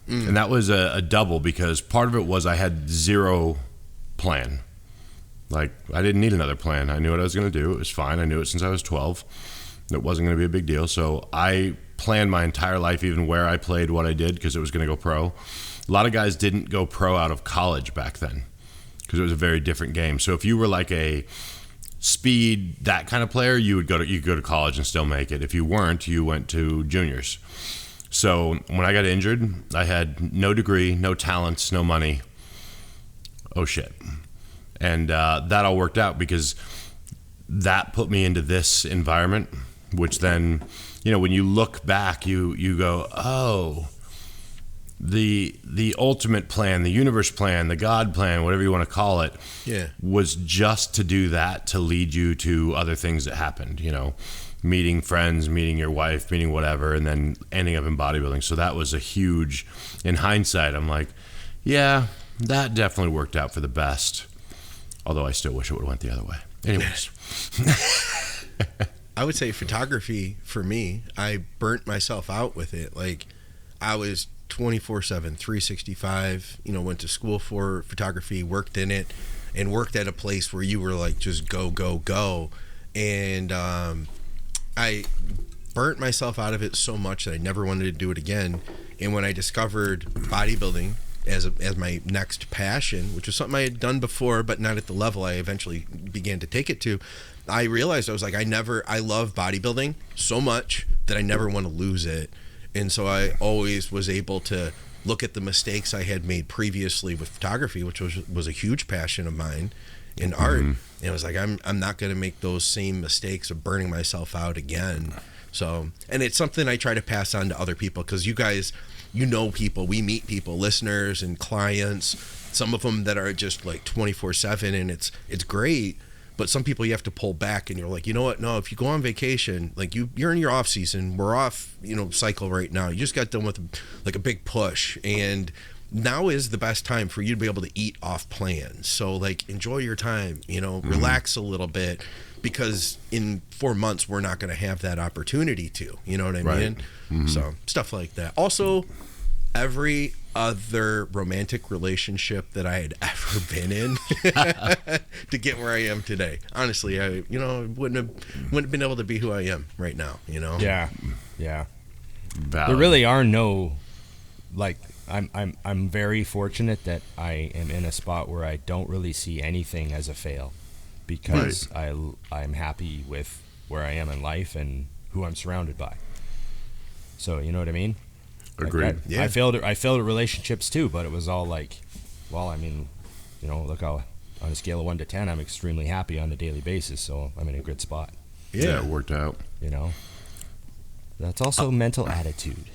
And that was a double because part of it was I had zero plan. Like, I didn't need another plan. I knew what I was going to do. It was fine. I knew it since I was 12. It wasn't going to be a big deal. So I planned my entire life, even where I played, what I did, because it was going to go pro. A lot of guys didn't go pro out of college back then because it was a very different game. So if you were like a speed, that kind of player, you could go to college and still make it. If you weren't, you went to juniors. So when I got injured, I had no degree, no talents, no money. Oh shit. And that all worked out because that put me into this environment, which then, when you look back, you go, oh, the ultimate plan, the universe plan, the God plan, whatever you want to call it, was just to do that, to lead you to other things that happened, meeting friends, meeting your wife, meeting whatever, and then ending up in bodybuilding. So that was a huge, in hindsight, I'm like, yeah, that definitely worked out for the best. Although I still wish it would have went the other way. Anyways. I would say photography, for me, I burnt myself out with it. Like, I was 24/7, 365, went to school for photography, worked in it, and worked at a place where you were like, just go, go, go. And I burnt myself out of it so much that I never wanted to do it again. And when I discovered bodybuilding as my next passion, which was something I had done before, but not at the level I eventually began to take it to, I realized I was like, I love bodybuilding so much that I never want to lose it. And so I always was able to look at the mistakes I had made previously with photography, which was a huge passion of mine in art. And I was like, I'm not going to make those same mistakes of burning myself out again. So, and it's something I try to pass on to other people, because you guys, people, we meet people, listeners and clients, some of them that are just like 24/7, and it's great. But some people you have to pull back, and you're like, you know what? No, if you go on vacation, like you're in your off season, we're off, cycle right now. You just got done with like a big push, and now is the best time for you to be able to eat off plan. So like, enjoy your time, relax a little bit, because in 4 months we're not going to have that opportunity to, you know what I mean? So stuff like that. Also, every other romantic relationship that I had ever been in to get where I am today. Honestly, I wouldn't have been able to be who I am right now, Yeah. Valid. There really are no, like, I'm very fortunate that I am in a spot where I don't really see anything as a fail, because I'm happy with where I am in life and who I'm surrounded by. So, you know what I mean? Agreed. Like I failed at relationships too, but it was all like, well, I mean, look how on a scale of 1 to 10, I'm extremely happy on a daily basis, so I'm in a good spot. Yeah, it worked out. That's also mental attitude.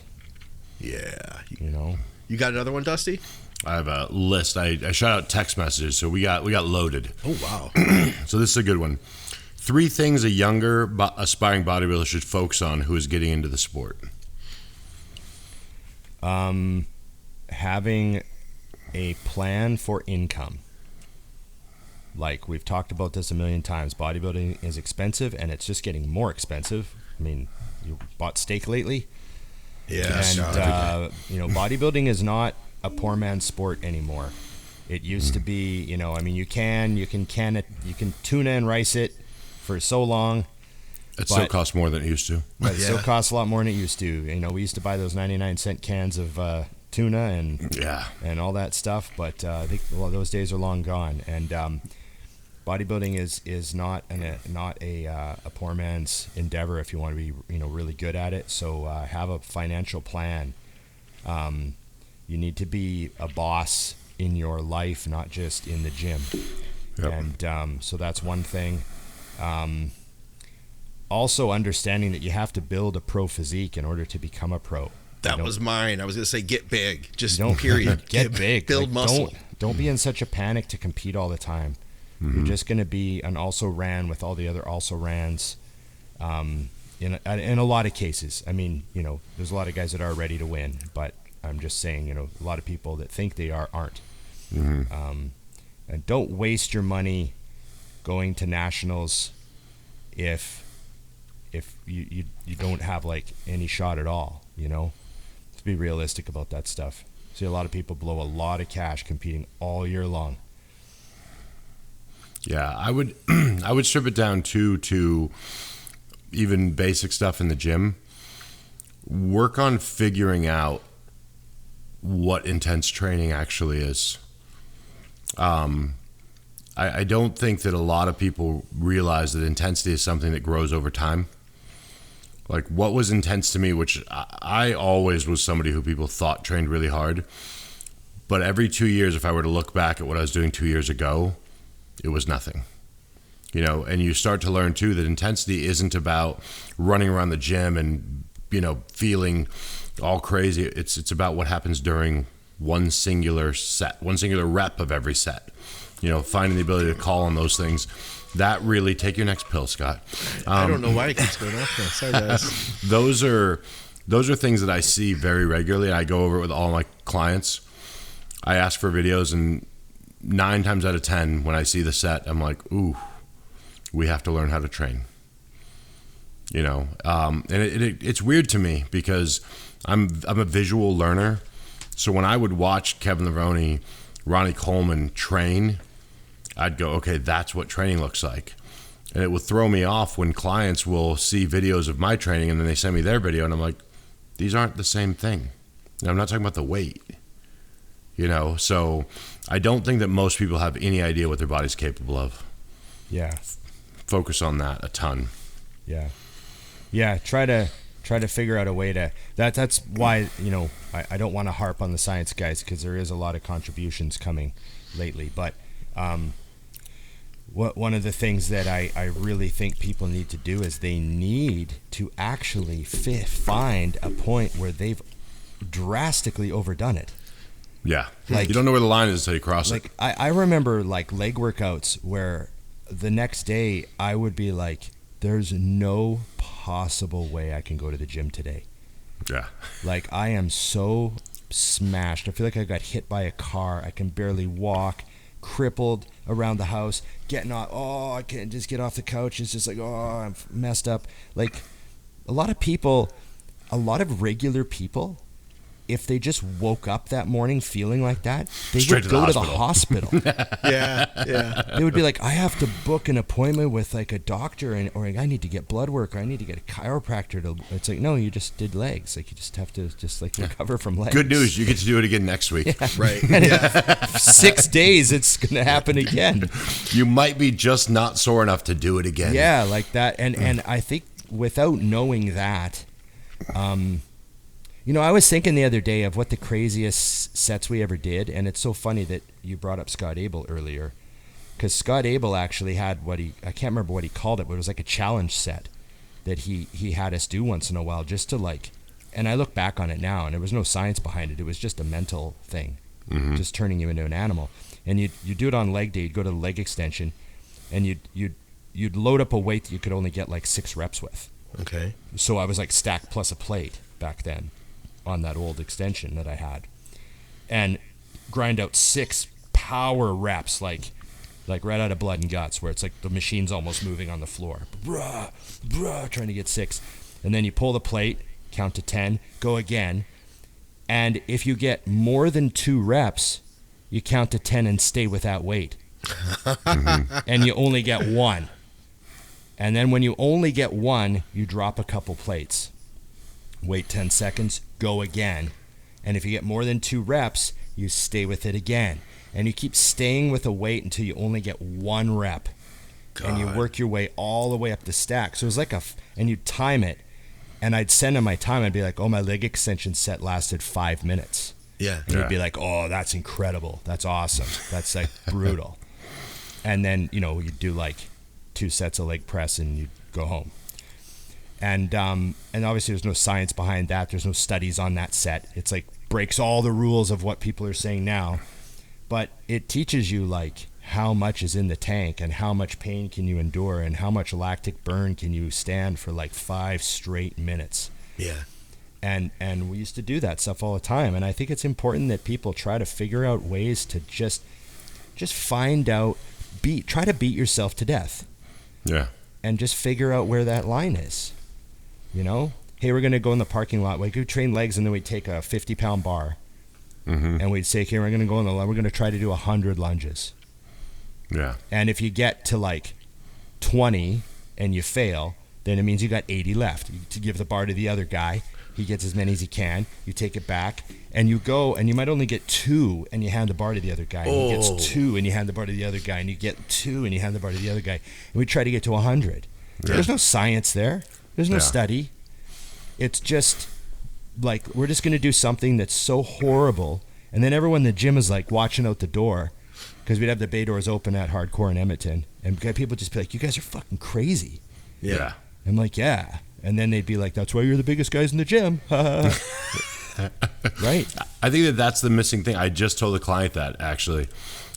Yeah. You got another one, Dusty? I have a list. I shot out text messages, so we got loaded. Oh wow. So this is a good one. 3 things a younger aspiring bodybuilder should focus on who is getting into the sport. Having a plan for income. Like, we've talked about this a million times. Bodybuilding is expensive, and it's just getting more expensive. I mean, you bought steak lately? Yeah. And, bodybuilding is not a poor man's sport anymore. It used to be, you can tuna and rice it for so long. It still costs more than it used to. But it still costs a lot more than it used to. You know, we used to buy those 99-cent cans of tuna and all that stuff, but I think those days are long gone. And bodybuilding is not a poor man's endeavor if you want to be really good at it. So have a financial plan. You need to be a boss in your life, not just in the gym. Yep. And so that's one thing. Also understanding that you have to build a pro physique in order to become a pro. That was mine. I was going to say get big. Just don't period. Get big. Build muscle. Don't be in such a panic to compete all the time. You're just going to be an also-ran with all the other also-rans. In a lot of cases. I mean, there's a lot of guys that are ready to win, but I'm just saying, a lot of people that think they aren't. And don't waste your money going to nationals if you don't have like any shot at all. To be realistic about that stuff. See a lot of people blow a lot of cash competing all year long. Yeah, I would strip it down to even basic stuff in the gym. Work on figuring out what intense training actually is. I don't think that a lot of people realize that intensity is something that grows over time. Like what was intense to me, which I always was somebody who people thought trained really hard. But every 2 years, if I were to look back at what I was doing 2 years ago, it was nothing. And you start to learn too that intensity isn't about running around the gym and, feeling all crazy. It's about what happens during one singular set, one singular rep of every set. Finding the ability to call on those things. That really, take your next pill, Scott. I don't know why it keeps going off now. Sorry, guys. Those are things that I see very regularly. I go over it with all my clients. I ask for videos, and 9 times out of 10, when I see the set, I'm like, ooh, we have to learn how to train. And it's weird to me because I'm a visual learner. So when I would watch Kevin Levrone, Ronnie Coleman train, I'd go, okay, that's what training looks like. And it would throw me off when clients will see videos of my training and then they send me their video and I'm like, these aren't the same thing. I'm not talking about the weight. So I don't think that most people have any idea what their body's capable of. Yeah. Focus on that a ton. Yeah. Yeah. Try to figure out a way to that's why, I don't want to harp on the science guys because there is a lot of contributions coming lately. But one of the things that I really think people need to do is they need to actually find a point where they've drastically overdone it. Yeah. Like, you don't know where the line is until you cross it. I remember like leg workouts where the next day I would be like, there's no possible way I can go to the gym today. Yeah. Like I am so smashed. I feel like I got hit by a car. I can barely walk, crippled around the house, getting off. Oh, I can't just get off the couch. It's just like, oh, I'm messed up. Like a lot of regular people, if they just woke up that morning feeling like that, they would go to the hospital. Yeah. They would be like, I have to book an appointment with like a doctor, or I need to get blood work, or I need to get a chiropractor. It's like, no, you just did legs. Like you just have to recover from legs. Good news, you get to do it again next week. Yeah. Right. And in 6 days, it's going to happen again. You might be just not sore enough to do it again. Yeah, like that. And I think without knowing that, I was thinking the other day of what the craziest sets we ever did, and it's so funny that you brought up Scott Abel earlier, because Scott Abel actually had I can't remember what he called it, but it was like a challenge set that he had us do once in a while just to like, and I look back on it now, and there was no science behind it. It was just a mental thing, just turning you into an animal. And you do it on leg day. You'd go to the leg extension, and you'd load up a weight that you could only get like 6 reps with. Okay. So I was like stack plus a plate back then on that old extension that I had, and grind out 6 power reps, like right out of blood and guts, where it's like the machine's almost moving on the floor, trying to get 6, and then you pull the plate, count to 10, go again, and if you get more than 2 reps, you count to 10 and stay with that weight, and you only get 1. And then when you only get one, you drop a couple plates. Wait 10 seconds, go again. And if you get more than 2 reps, you stay with it again. And you keep staying with a weight until you only get 1 rep. God. And you work your way all the way up the stack. So it was like and you time it. And I'd send him my time. I'd be like, oh, my leg extension set lasted 5 minutes. Yeah. And he'd be like, oh, that's incredible. That's awesome. That's like brutal. And then, you'd do like 2 sets of leg press and you'd go home. And obviously there's no science behind that. There's no studies on that set. It's like breaks all the rules of what people are saying now. But it teaches you like how much is in the tank and how much pain can you endure and how much lactic burn can you stand for like 5 straight minutes. Yeah. And we used to do that stuff all the time. And I think it's important that people try to figure out ways to just find out, try to beat yourself to death. Yeah. And just figure out where that line is. Hey, we're going to go in the parking lot. We could train legs and then we'd take a 50-pound bar. Mm-hmm. And we'd say, okay, we're going to go in the line. We're going to try to do 100 lunges. Yeah. And if you get to like 20 and you fail, then it means you got 80 left. To give the bar to the other guy. He gets as many as he can. You take it back and you go and you might only get 2 and you hand the bar to the other guy. And he gets 2 and you hand the bar to the other guy. And you get 2 and you hand the bar to the other guy. And we try to get to 100. Yeah. There's no science there. There's no study. It's just like we're just going to do something that's so horrible. And then everyone in the gym is like watching out the door because we'd have the bay doors open at Hardcore in Edmonton. And people just be like, you guys are fucking crazy. Yeah. I'm like, yeah. And then they'd be like, that's why you're the biggest guys in the gym. Right. I think that's the missing thing. I just told a client that, actually.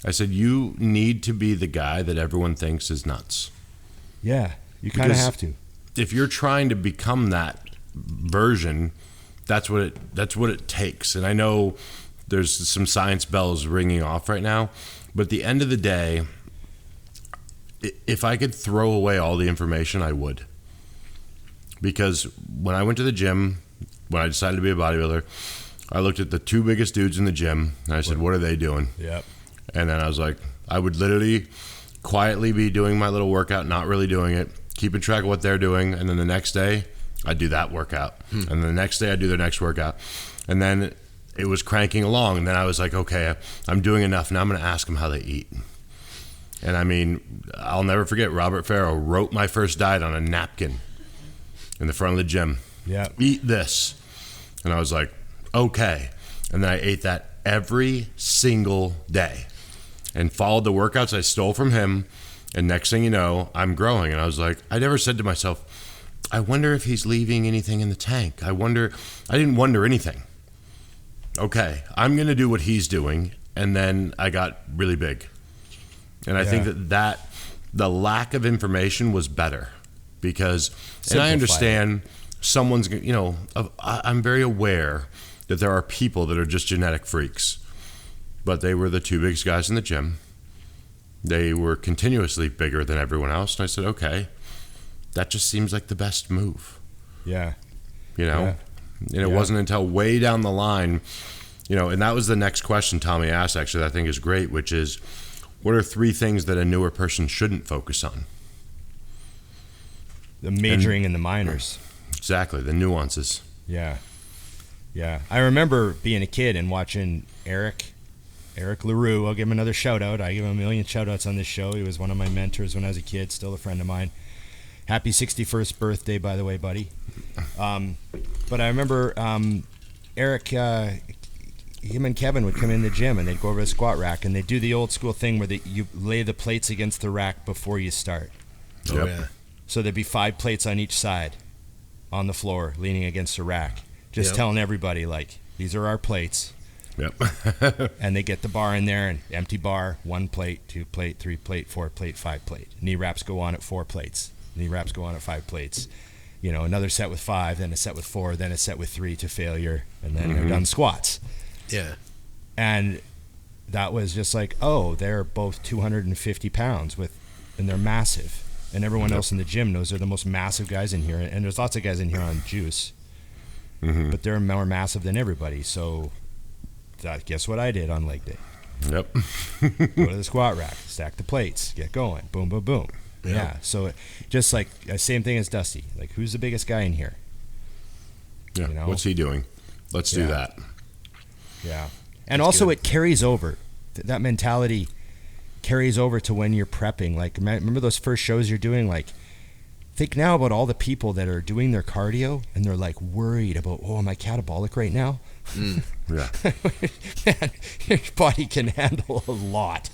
I said, you need to be the guy that everyone thinks is nuts. Yeah, you kind of have to. If you're trying to become that version, that's what it takes. And I know there's some science bells ringing off right now, but at the end of the day, if I could throw away all the information, I would. Because when I went to the gym, when I decided to be a bodybuilder, I looked at the 2 biggest dudes in the gym, and I said, what are they doing? Yep. And then I was like, I would literally quietly be doing my little workout, not really doing it, keeping track of what they're doing, and then the next day, I'd do that workout. And the next day, I'd do their next workout. And then it was cranking along, and then I was like, okay, I'm doing enough. Now I'm going to ask them how they eat. And I mean, I'll never forget, Robert Farrow wrote my first diet on a napkin in the front of the gym. Yeah. Eat this. And I was like, okay. And then I ate that every single day and followed the workouts I stole from him. And next thing you know, I'm growing. And I was like, I never said to myself, I wonder if he's leaving anything in the tank. I didn't wonder anything. Okay, I'm going to do what he's doing. And then I got really big. And I think that the lack of information was better. Because, and I understand someone's, I'm very aware that there are people that are just genetic freaks. But they were the 2 biggest guys in the gym. They were continuously bigger than everyone else. And I said, okay, that just seems like the best move. Yeah. And it wasn't until way down the line, and that was the next question Tommy asked, actually, that I think is great, which is, what are 3 things that a newer person shouldn't focus on? The majoring and the minors. Exactly, the nuances. Yeah. I remember being a kid and watching Eric LaRue. I'll give him another shout out. I give him a million shout outs on this show. He was one of my mentors when I was a kid, still a friend of mine. Happy 61st birthday, by the way, buddy. But I remember Eric, him and Kevin would come in the gym and they'd go over the squat rack and they'd do the old school thing where you lay the plates against the rack before you start. Oh, yeah. So there'd be 5 plates on each side on the floor leaning against the rack. Just telling everybody, like, these are our plates. Yep. And they get the bar in there and empty bar, 1 plate, 2 plate, 3 plate, 4 plate, 5 plate. Knee wraps go on at 4 plates. Knee wraps go on at 5 plates. Another set with 5, then a set with 4, then a set with 3 to failure, and then they're done squats. Yeah. And that was just like, oh, they're both 250 pounds and they're massive. And everyone else in the gym knows they're the most massive guys in here. And there's lots of guys in here on juice. But they're more massive than everybody. So guess what I did on leg day? Yep. Go to the squat rack, stack the plates, get going, boom, boom, boom. Yeah. So just like same thing as Dusty. Like, who's the biggest guy in here? Yeah. You know? What's he doing? Let's do that. Yeah. And that's also good. It carries over. That mentality carries over to when you're prepping. Like, remember those first shows you're doing? Like, think now about all the people that are doing their cardio and they're like worried about, oh, am I catabolic right now? Yeah. Man, your body can handle a lot.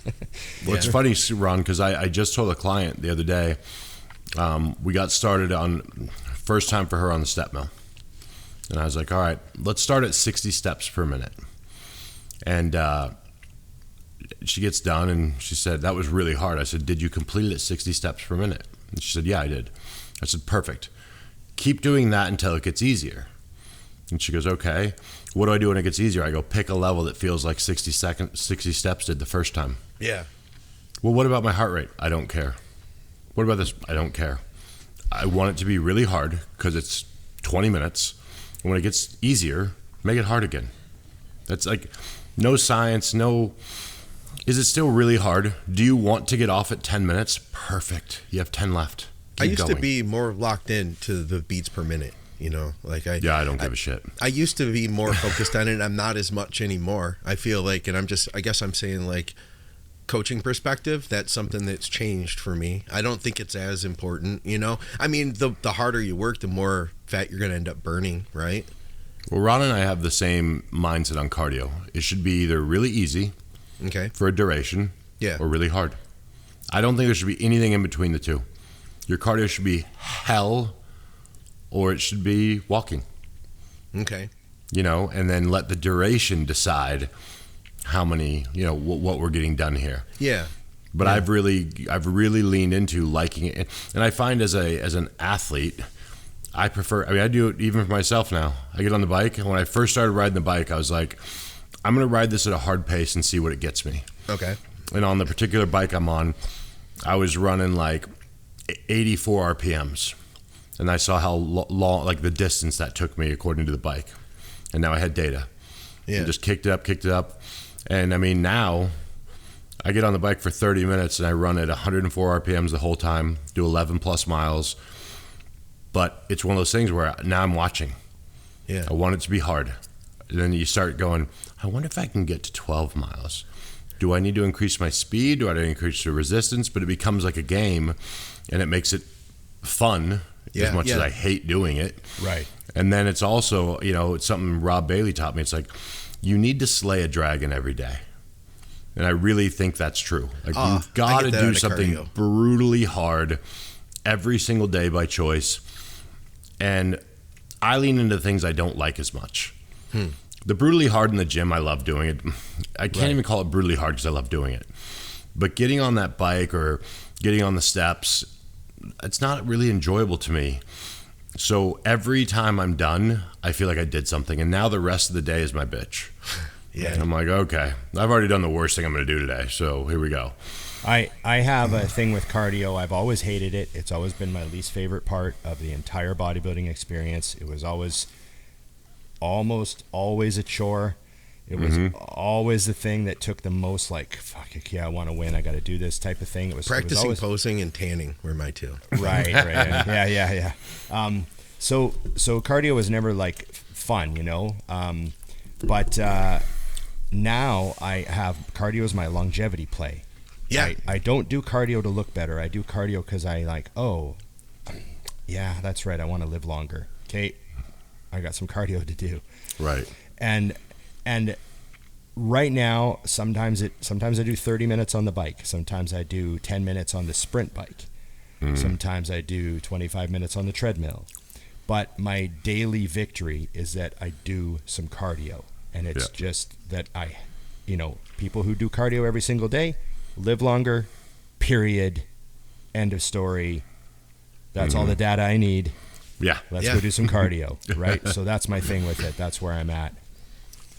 Well, it's funny, Ron, because I just told a client the other day, we got started on, first time for her on the step mill. And I was like, all right, let's start at 60 steps per minute. And she gets done and she said, that was really hard. I said, did you complete it at 60 steps per minute? And she said, yeah, I did. I said, perfect. Keep doing that until it gets easier. And she goes, okay. What do I do when it gets easier? I go, pick a level that feels like 60 steps did the first time. Yeah. Well, what about my heart rate? I don't care. What about this? I don't care. I want it to be really hard because it's 20 minutes. And when it gets easier, make it hard again. That's like no science, no... Is it still really hard? Do you want to get off at 10 minutes? Perfect. You have 10 left. Keep I used going. to be more locked in to the beats per minute, you know? Like I don't give a shit. I used to be more focused on it. I'm not as much anymore. I feel like, and I guess I'm saying like coaching perspective, that's something that's changed for me. I don't think it's as important, you know? I mean, the harder you work, the more fat you're going to end up burning, right? Well, Ron and I have the same mindset on cardio. It should be either really easy, okay, for a duration, or really hard. I don't think there should be anything in between the two. Your cardio should be hell, or it should be walking. Okay. You know, and then let the duration decide how many, you know, what we're getting done here. Yeah. But yeah. I've really leaned into liking it, and I find as an athlete, I prefer. I mean, I do it even for myself now. I get on the bike, and when I first started riding the bike, I was like, I'm going to ride this at a hard pace and see what it gets me. Okay. And on the particular bike I'm on, I was running like 84 RPMs. And I saw how long, like the distance that took me according to the bike. And now I had data. Yeah. And just kicked it up. And I mean, now I get on the bike for 30 minutes and I run at 104 RPMs the whole time, do 11 plus miles. But it's one of those things where now I'm watching. Yeah. I want it to be hard. And then you start going, I wonder if I can get to 12 miles. Do I need to increase my speed? Do I need to increase the resistance? But it becomes like a game, and it makes it fun as much as I hate doing it. Right. And then it's also, you know, it's something Rob Bailey taught me. It's like, you need to slay a dragon every day. And I really think that's true. Like, you've got to do something brutally hard every single day by choice. And I lean into things I don't like as much. The brutally hard in the gym, I love doing it. I can't even call it brutally hard because I love doing it. But getting on that bike or getting on the steps, it's not really enjoyable to me. So every time I'm done, I feel like I did something. And now the rest of the day is my bitch. Yeah. And I'm like, okay, I've already done the worst thing I'm going to do today. So here we go. I have a thing with cardio. I've always hated it. It's always been my least favorite part of the entire bodybuilding experience. It was almost always a chore. It was always the thing that took the most, like, fuck it, yeah, I want to win, I got to do this type of thing. Practicing always, posing and tanning were my two. Right. Yeah. So cardio was never like fun, you know. But now I have cardio as my longevity play. Yeah. I don't do cardio to look better. I do cardio because I like, oh, yeah, that's right, I want to live longer. Okay. I got some cardio to do. Right. And right now, sometimes I do 30 minutes on the bike. Sometimes I do 10 minutes on the sprint bike. Sometimes I do 25 minutes on the treadmill. But my daily victory is that I do some cardio. And it's just that people who do cardio every single day live longer, period, end of story. That's all the data I need. Yeah. Let's go do some cardio, right? So that's my thing with it. That's where I'm at.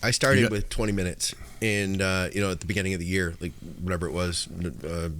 I started with 20 minutes and, at the beginning of the year, like whatever it was,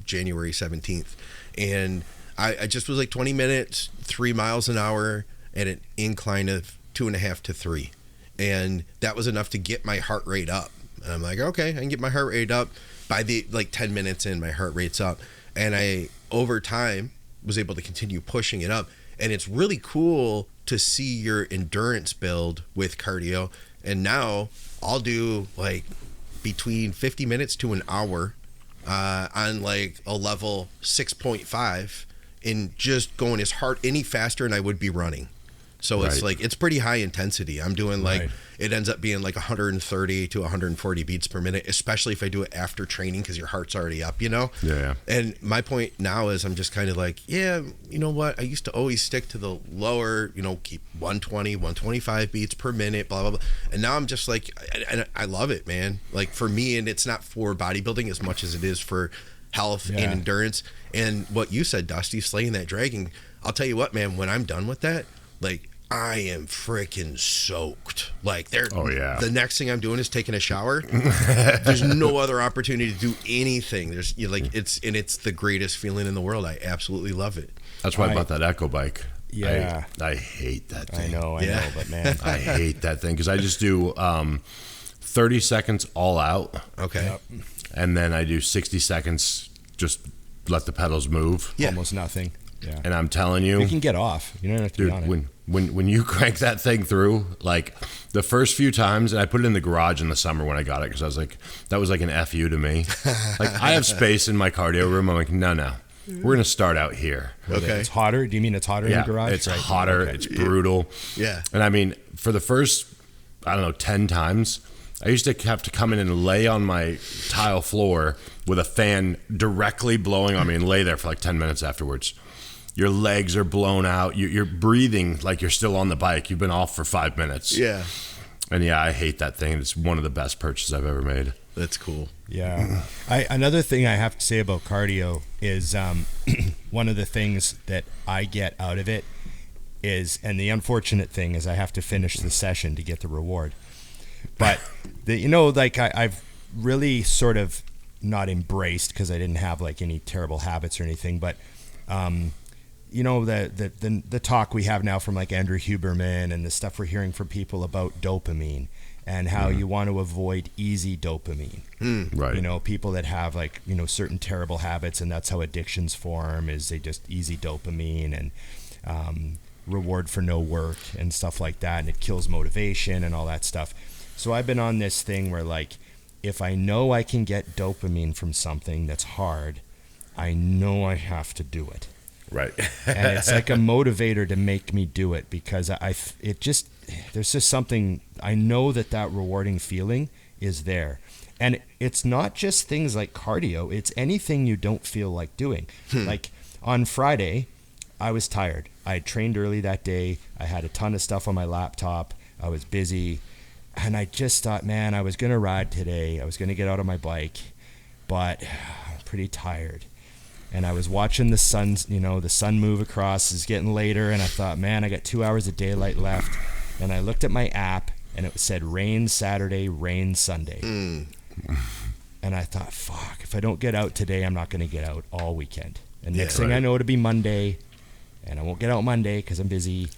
January 17th. And I just was like 20 minutes, 3 miles an hour at an incline of 2.5 to 3. And that was enough to get my heart rate up. And I'm like, okay, I can get my heart rate up. By the 10 minutes in, my heart rate's up. And over time, was able to continue pushing it up. And it's really cool to see your endurance build with cardio. And now I'll do like between 50 minutes to an hour on like a level 6.5 and just going as hard any faster than I would be running. So it's like, it's pretty high intensity. I'm doing like, it ends up being like 130 to 140 beats per minute, especially if I do it after training because your heart's already up, you know? Yeah. And my point now is I'm just kind of like, yeah, you know what? I used to always stick to the lower, you know, keep 120, 125 beats per minute, blah, blah, blah. And now I'm just like, and I love it, man. Like for me, and it's not for bodybuilding as much as it is for health and endurance. And what you said, Dusty, slaying that dragon, I'll tell you what, man, when I'm done with that, like, I am freaking soaked. Like the next thing I'm doing is taking a shower. There's no other opportunity to do anything. There's it's the greatest feeling in the world. I absolutely love it. That's why I bought that Echo bike. Yeah, I hate that thing. I know, but man, I hate that thing because I just do 30 seconds all out. Okay, and then I do 60 seconds just let the pedals move. Almost nothing. Yeah, and I'm telling you, can get off. You don't have to be on it. When you crank that thing through, like the first few times, and I put it in the garage in the summer when I got it because I was like, that was like an FU to me. Like I have space in my cardio room. I'm like, no, we're gonna start out here. Okay, it's hotter. Do you mean it's hotter in the garage? It's hotter. Okay. It's brutal. Yeah, and I mean, for the first, I don't know, 10 times, I used to have to come in and lay on my tile floor with a fan directly blowing on me and lay there for like 10 minutes afterwards. Your legs are blown out. You're breathing like you're still on the bike. You've been off for 5 minutes. Yeah. And I hate that thing. It's one of the best purchases I've ever made. That's cool. Yeah. Another thing I have to say about cardio is one of the things that I get out of it is, and the unfortunate thing is I have to finish the session to get the reward. But, I've really sort of not embraced because I didn't have like any terrible habits or anything, but the talk we have now from like Andrew Huberman and the stuff we're hearing from people about dopamine and how you want to avoid easy dopamine. Right. People that have like, certain terrible habits and that's how addictions form is they just easy dopamine and reward for no work and stuff like that. And it kills motivation and all that stuff. So I've been on this thing where like, if I know I can get dopamine from something that's hard, I know I have to do it. Right. And it's like a motivator to make me do it because there's just something, I know that rewarding feeling is there. And it's not just things like cardio, it's anything you don't feel like doing. Like on Friday, I was tired. I had trained early that day. I had a ton of stuff on my laptop. I was busy. And I just thought, man, I was going to ride today. I was going to get out on my bike, but I'm pretty tired. And I was watching the sun, the sun move across. It's getting later, and I thought, man, I got 2 hours of daylight left. And I looked at my app, and it said rain Saturday, rain Sunday. And I thought, fuck, if I don't get out today, I'm not going to get out all weekend. And next thing I know, it'll be Monday, and I won't get out Monday because I'm busy.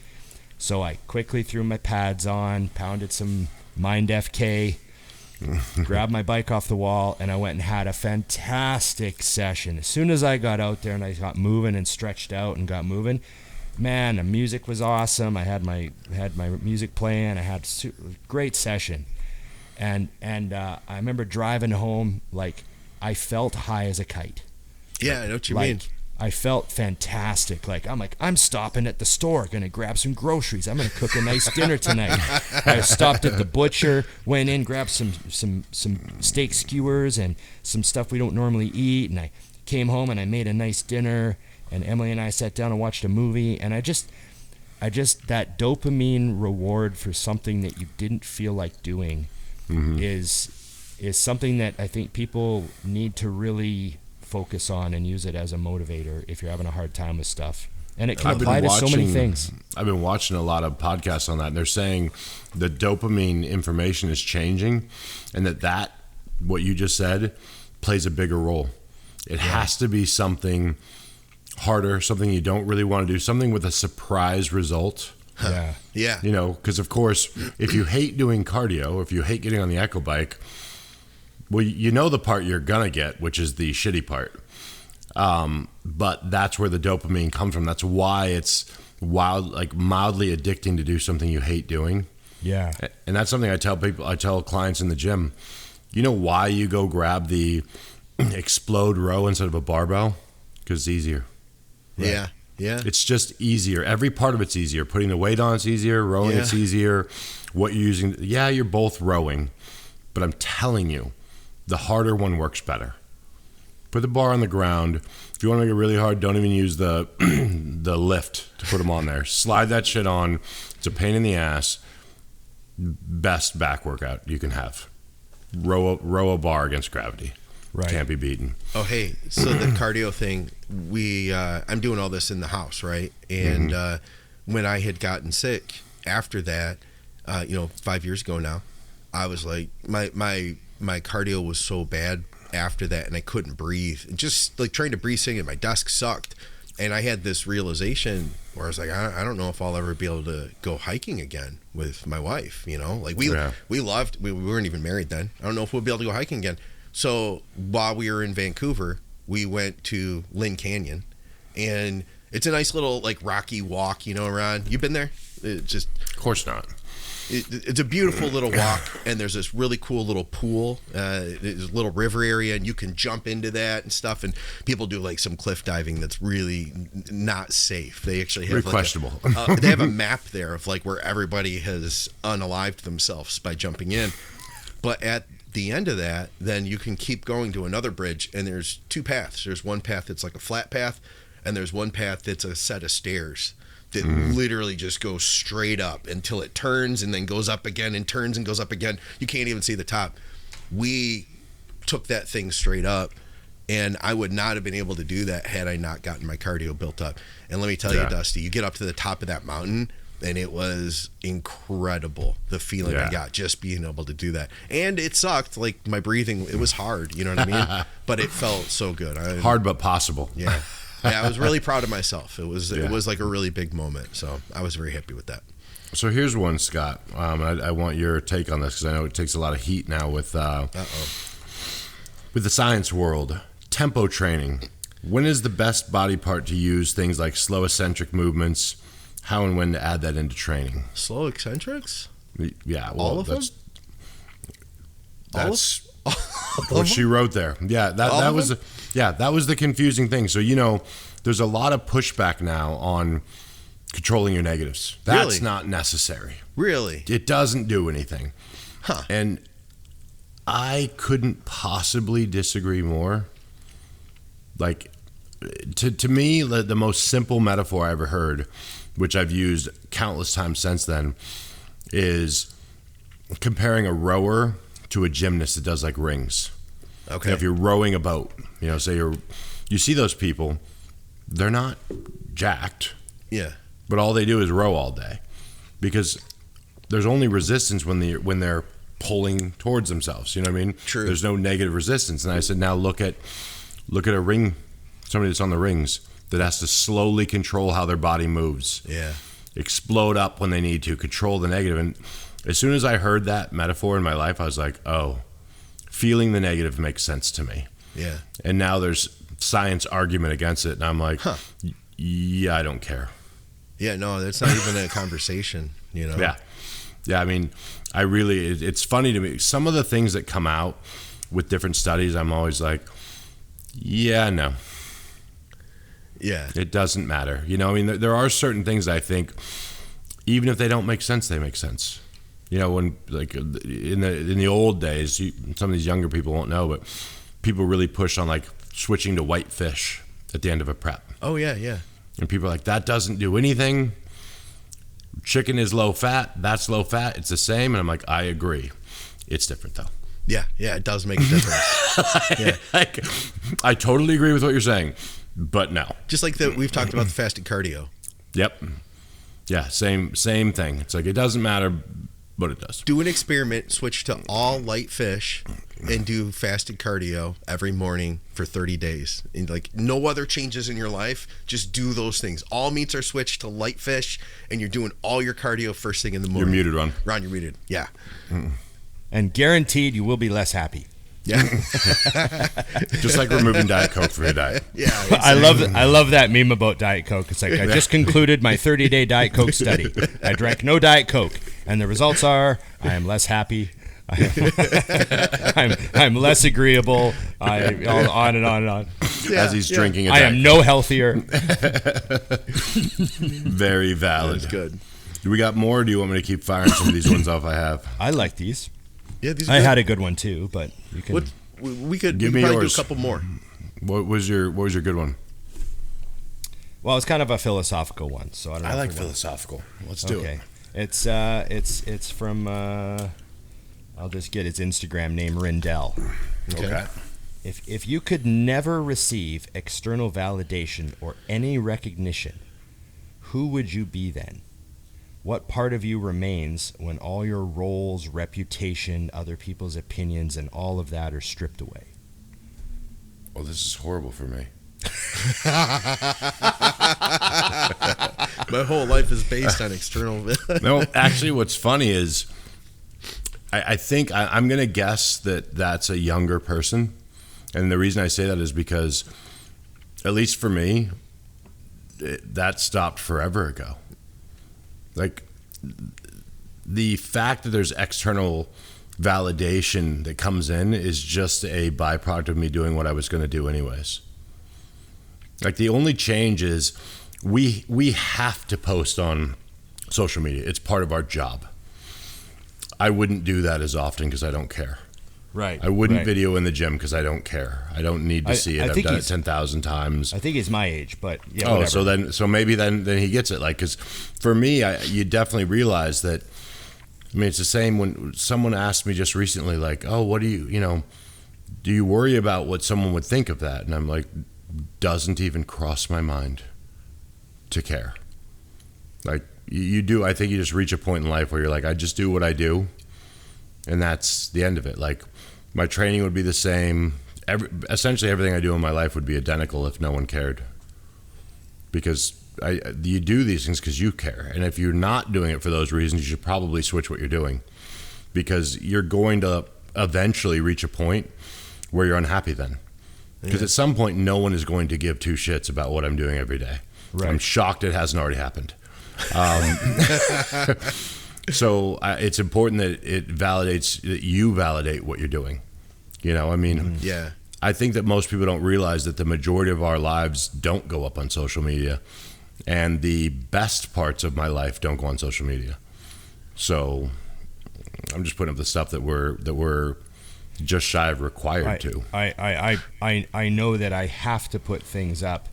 So I quickly threw my pads on, pounded some Mind FK, grabbed my bike off the wall, and I went and had a fantastic session. As soon as I got out there and I got moving and stretched out and got moving, man, the music was awesome. I had my music playing. I had a great session, and I remember driving home like I felt high as a kite. Yeah, I know what you mean. I felt fantastic. I'm stopping at the store, gonna grab some groceries. I'm gonna cook a nice dinner tonight. I stopped at the butcher, went in, grabbed some steak skewers and some stuff we don't normally eat, and I came home and I made a nice dinner. And Emily and I sat down and watched a movie, and I just that dopamine reward for something that you didn't feel like doing is something that I think people need to really focus on and use it as a motivator if you're having a hard time with stuff. And it can apply to so many things. I've been watching a lot of podcasts on that, and they're saying the dopamine information is changing, and that what you just said plays a bigger role. It has to be something harder, something you don't really want to do, something with a surprise result. Yeah. Because of course, if you hate doing cardio, if you hate getting on the Echo bike, well, the part you're gonna get, which is the shitty part. But that's where the dopamine comes from. That's why it's mildly addicting to do something you hate doing. Yeah. And that's something I tell clients in the gym. You know why you go grab the explode row instead of a barbell? Because it's easier. Right? Yeah. Yeah. It's just easier. Every part of it's easier. Putting the weight on it's easier. Rowing it's easier. What you're using. Yeah, you're both rowing. But I'm telling you, the harder one works better. Put the bar on the ground. If you want to make it really hard, don't even use the the lift to put them on there. Slide that shit on. It's a pain in the ass. Best back workout you can have. Row a bar against gravity. Right. Can't be beaten. Oh, hey, so the cardio thing, I'm doing all this in the house, right? And when I had gotten sick after that, 5 years ago now, I was like, my cardio was so bad after that, and I couldn't breathe. And just like trying to breathe sitting at my desk sucked. And I had this realization where I was like, I don't know if I'll ever be able to go hiking again with my wife. Like we weren't even married then. I don't know if we'll be able to go hiking again. So while we were in Vancouver, we went to Lynn Canyon, and it's a nice little like rocky walk, around. You've been there? Of course not. It's a beautiful little walk, and there's this really cool little pool. There's a little river area, and you can jump into that and stuff. And people do like some cliff diving that's really not safe. They actually have questionable. They have a map there of like where everybody has unalived themselves by jumping in. But at the end of that, then you can keep going to another bridge, and there's two paths. There's one path that's like a flat path, and there's one path that's a set of stairs that literally just goes straight up until it turns and then goes up again and turns and goes up again. You can't even see the top. We took that thing straight up, and I would not have been able to do that had I not gotten my cardio built up. And let me tell you, Dusty, you get up to the top of that mountain, and it was incredible, the feeling I got just being able to do that. And it sucked, like my breathing, it was hard, you know what I mean? But it felt so good. Hard but possible. Yeah. Yeah, I was really proud of myself. It was like a really big moment. So I was very happy with that. So here's one, Scott. I want your take on this because I know it takes a lot of heat now with the science world. Tempo training. When is the best body part to use things like slow eccentric movements? How and when to add that into training? Slow eccentrics? Yeah. Well, all of them? That's what she wrote there. Yeah, that was the confusing thing. So there's a lot of pushback now on controlling your negatives. That's not necessary. Really? It doesn't do anything. Huh. And I couldn't possibly disagree more. Like to me, the most simple metaphor I ever heard, which I've used countless times since then, is comparing a rower to a gymnast that does like rings. Okay. If you're rowing a boat, say you see those people, they're not jacked. Yeah. But all they do is row all day, because there's only resistance when they're pulling towards themselves. You know what I mean? True. There's no negative resistance. And I said, now look at a ring, somebody that's on the rings that has to slowly control how their body moves. Yeah. Explode up when they need to, control the negative. And as soon as I heard that metaphor in my life, I was like, oh, feeling the negative makes sense to me. Yeah. And now there's science argument against it, and I'm like, yeah, I don't care. Yeah, no, that's not even a conversation, Yeah. I mean, it's funny to me. Some of the things that come out with different studies, I'm always like, yeah, no. Yeah. It doesn't matter. I mean, there are certain things I think, even if they don't make sense, they make sense. When like in the old days, some of these younger people won't know, but people really push on like switching to white fish at the end of a prep. Oh yeah, yeah. And people are like, that doesn't do anything. Chicken is low fat. That's low fat. It's the same. And I'm like, I agree. It's different though. Yeah, it does make a difference. I totally agree with what you're saying, but no. Just like we've talked about the fasted cardio. Yep. Yeah, same thing. It's like it doesn't matter. But it does. Do an experiment, switch to all light fish, and do fasted cardio every morning for 30 days. And like no other changes in your life, just do those things. All meats are switched to light fish, and you're doing all your cardio first thing in the morning. You're muted, Ron. Ron, you're muted. Yeah. And guaranteed you will be less happy. Yeah. Just like removing Diet Coke from your diet. Yeah. I love that meme about Diet Coke. It's like, I just concluded my 30-day Diet Coke study. I drank no Diet Coke, and the results are I am less happy. I'm less agreeable. On and on and on. Yeah, as he's drinking a I Diet am no healthier. Very valid. That's good. Do we got more, or do you want me to keep firing some of these ones off I have? I like these. Yeah, these are I good. had a good one too, but you can. We could Give me probably yours. do a couple more. What was your good one? Well, it's kind of a philosophical one, so I don't know. I if like we want- philosophical. Let's do Okay, it. it's from. I'll just get its Instagram name, Rindell. Okay. If you could never receive external validation or any recognition, who would you be then? What part of you remains when all your roles, reputation, other people's opinions, and all of that are stripped away? Oh, this is horrible for me. My whole life is based on external. No, actually, what's funny is I think I'm going to guess that that's a younger person. And the reason I say that is because, at least for me, that stopped forever ago. Like, the fact that there's external validation that comes in is just a byproduct of me doing what I was going to do anyways. Like, the only change is we have to post on social media. It's part of our job. I wouldn't do that as often because I don't care. Right. I wouldn't video in the gym because I don't care. I don't need to see it. I've done it 10,000 times. I think he's my age, but yeah. Oh, whatever. so maybe then he gets it. Like, because for me, you definitely realize that. I mean, it's the same when someone asked me just recently, like, "Oh, what do you worry about what someone would think of that?" And I'm like, doesn't even cross my mind to care. Like, you do. I think you just reach a point in life where you're like, I just do what I do, and that's the end of it. Like, my training would be the same. Essentially, everything I do in my life would be identical if no one cared. Because you do these things because you care. And if you're not doing it for those reasons, you should probably switch what you're doing. Because you're going to eventually reach a point where you're unhappy then. Because at some point, no one is going to give two shits about what I'm doing every day. Right. I'm shocked it hasn't already happened. So it's important that it validates, that you validate what you're doing. I mean, Yeah. I think that most people don't realize that the majority of our lives don't go up on social media, and the best parts of my life don't go on social media. So I'm just putting up the stuff that we're just shy of required to. I know that I have to put things up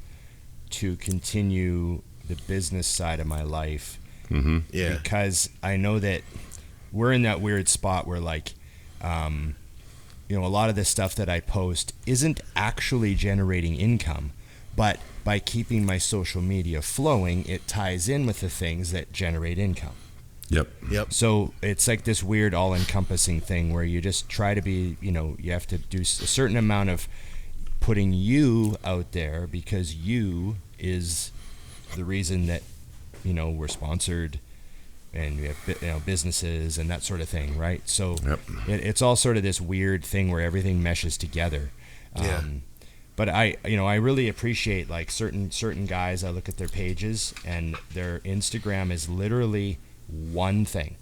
to continue the business side of my life. Mm-hmm. Yeah. Because I know that we're in that weird spot where, like, a lot of the stuff that I post isn't actually generating income, but by keeping my social media flowing, it ties in with the things that generate income. Yep. So it's like this weird all-encompassing thing where you just try to be, you have to do a certain amount of putting you out there because you is the reason that, we're sponsored and we have businesses and that sort of thing, right? So it's all sort of this weird thing where everything meshes together. Yeah. But I really appreciate, like, certain guys. I look at their pages and their Instagram is literally one thing,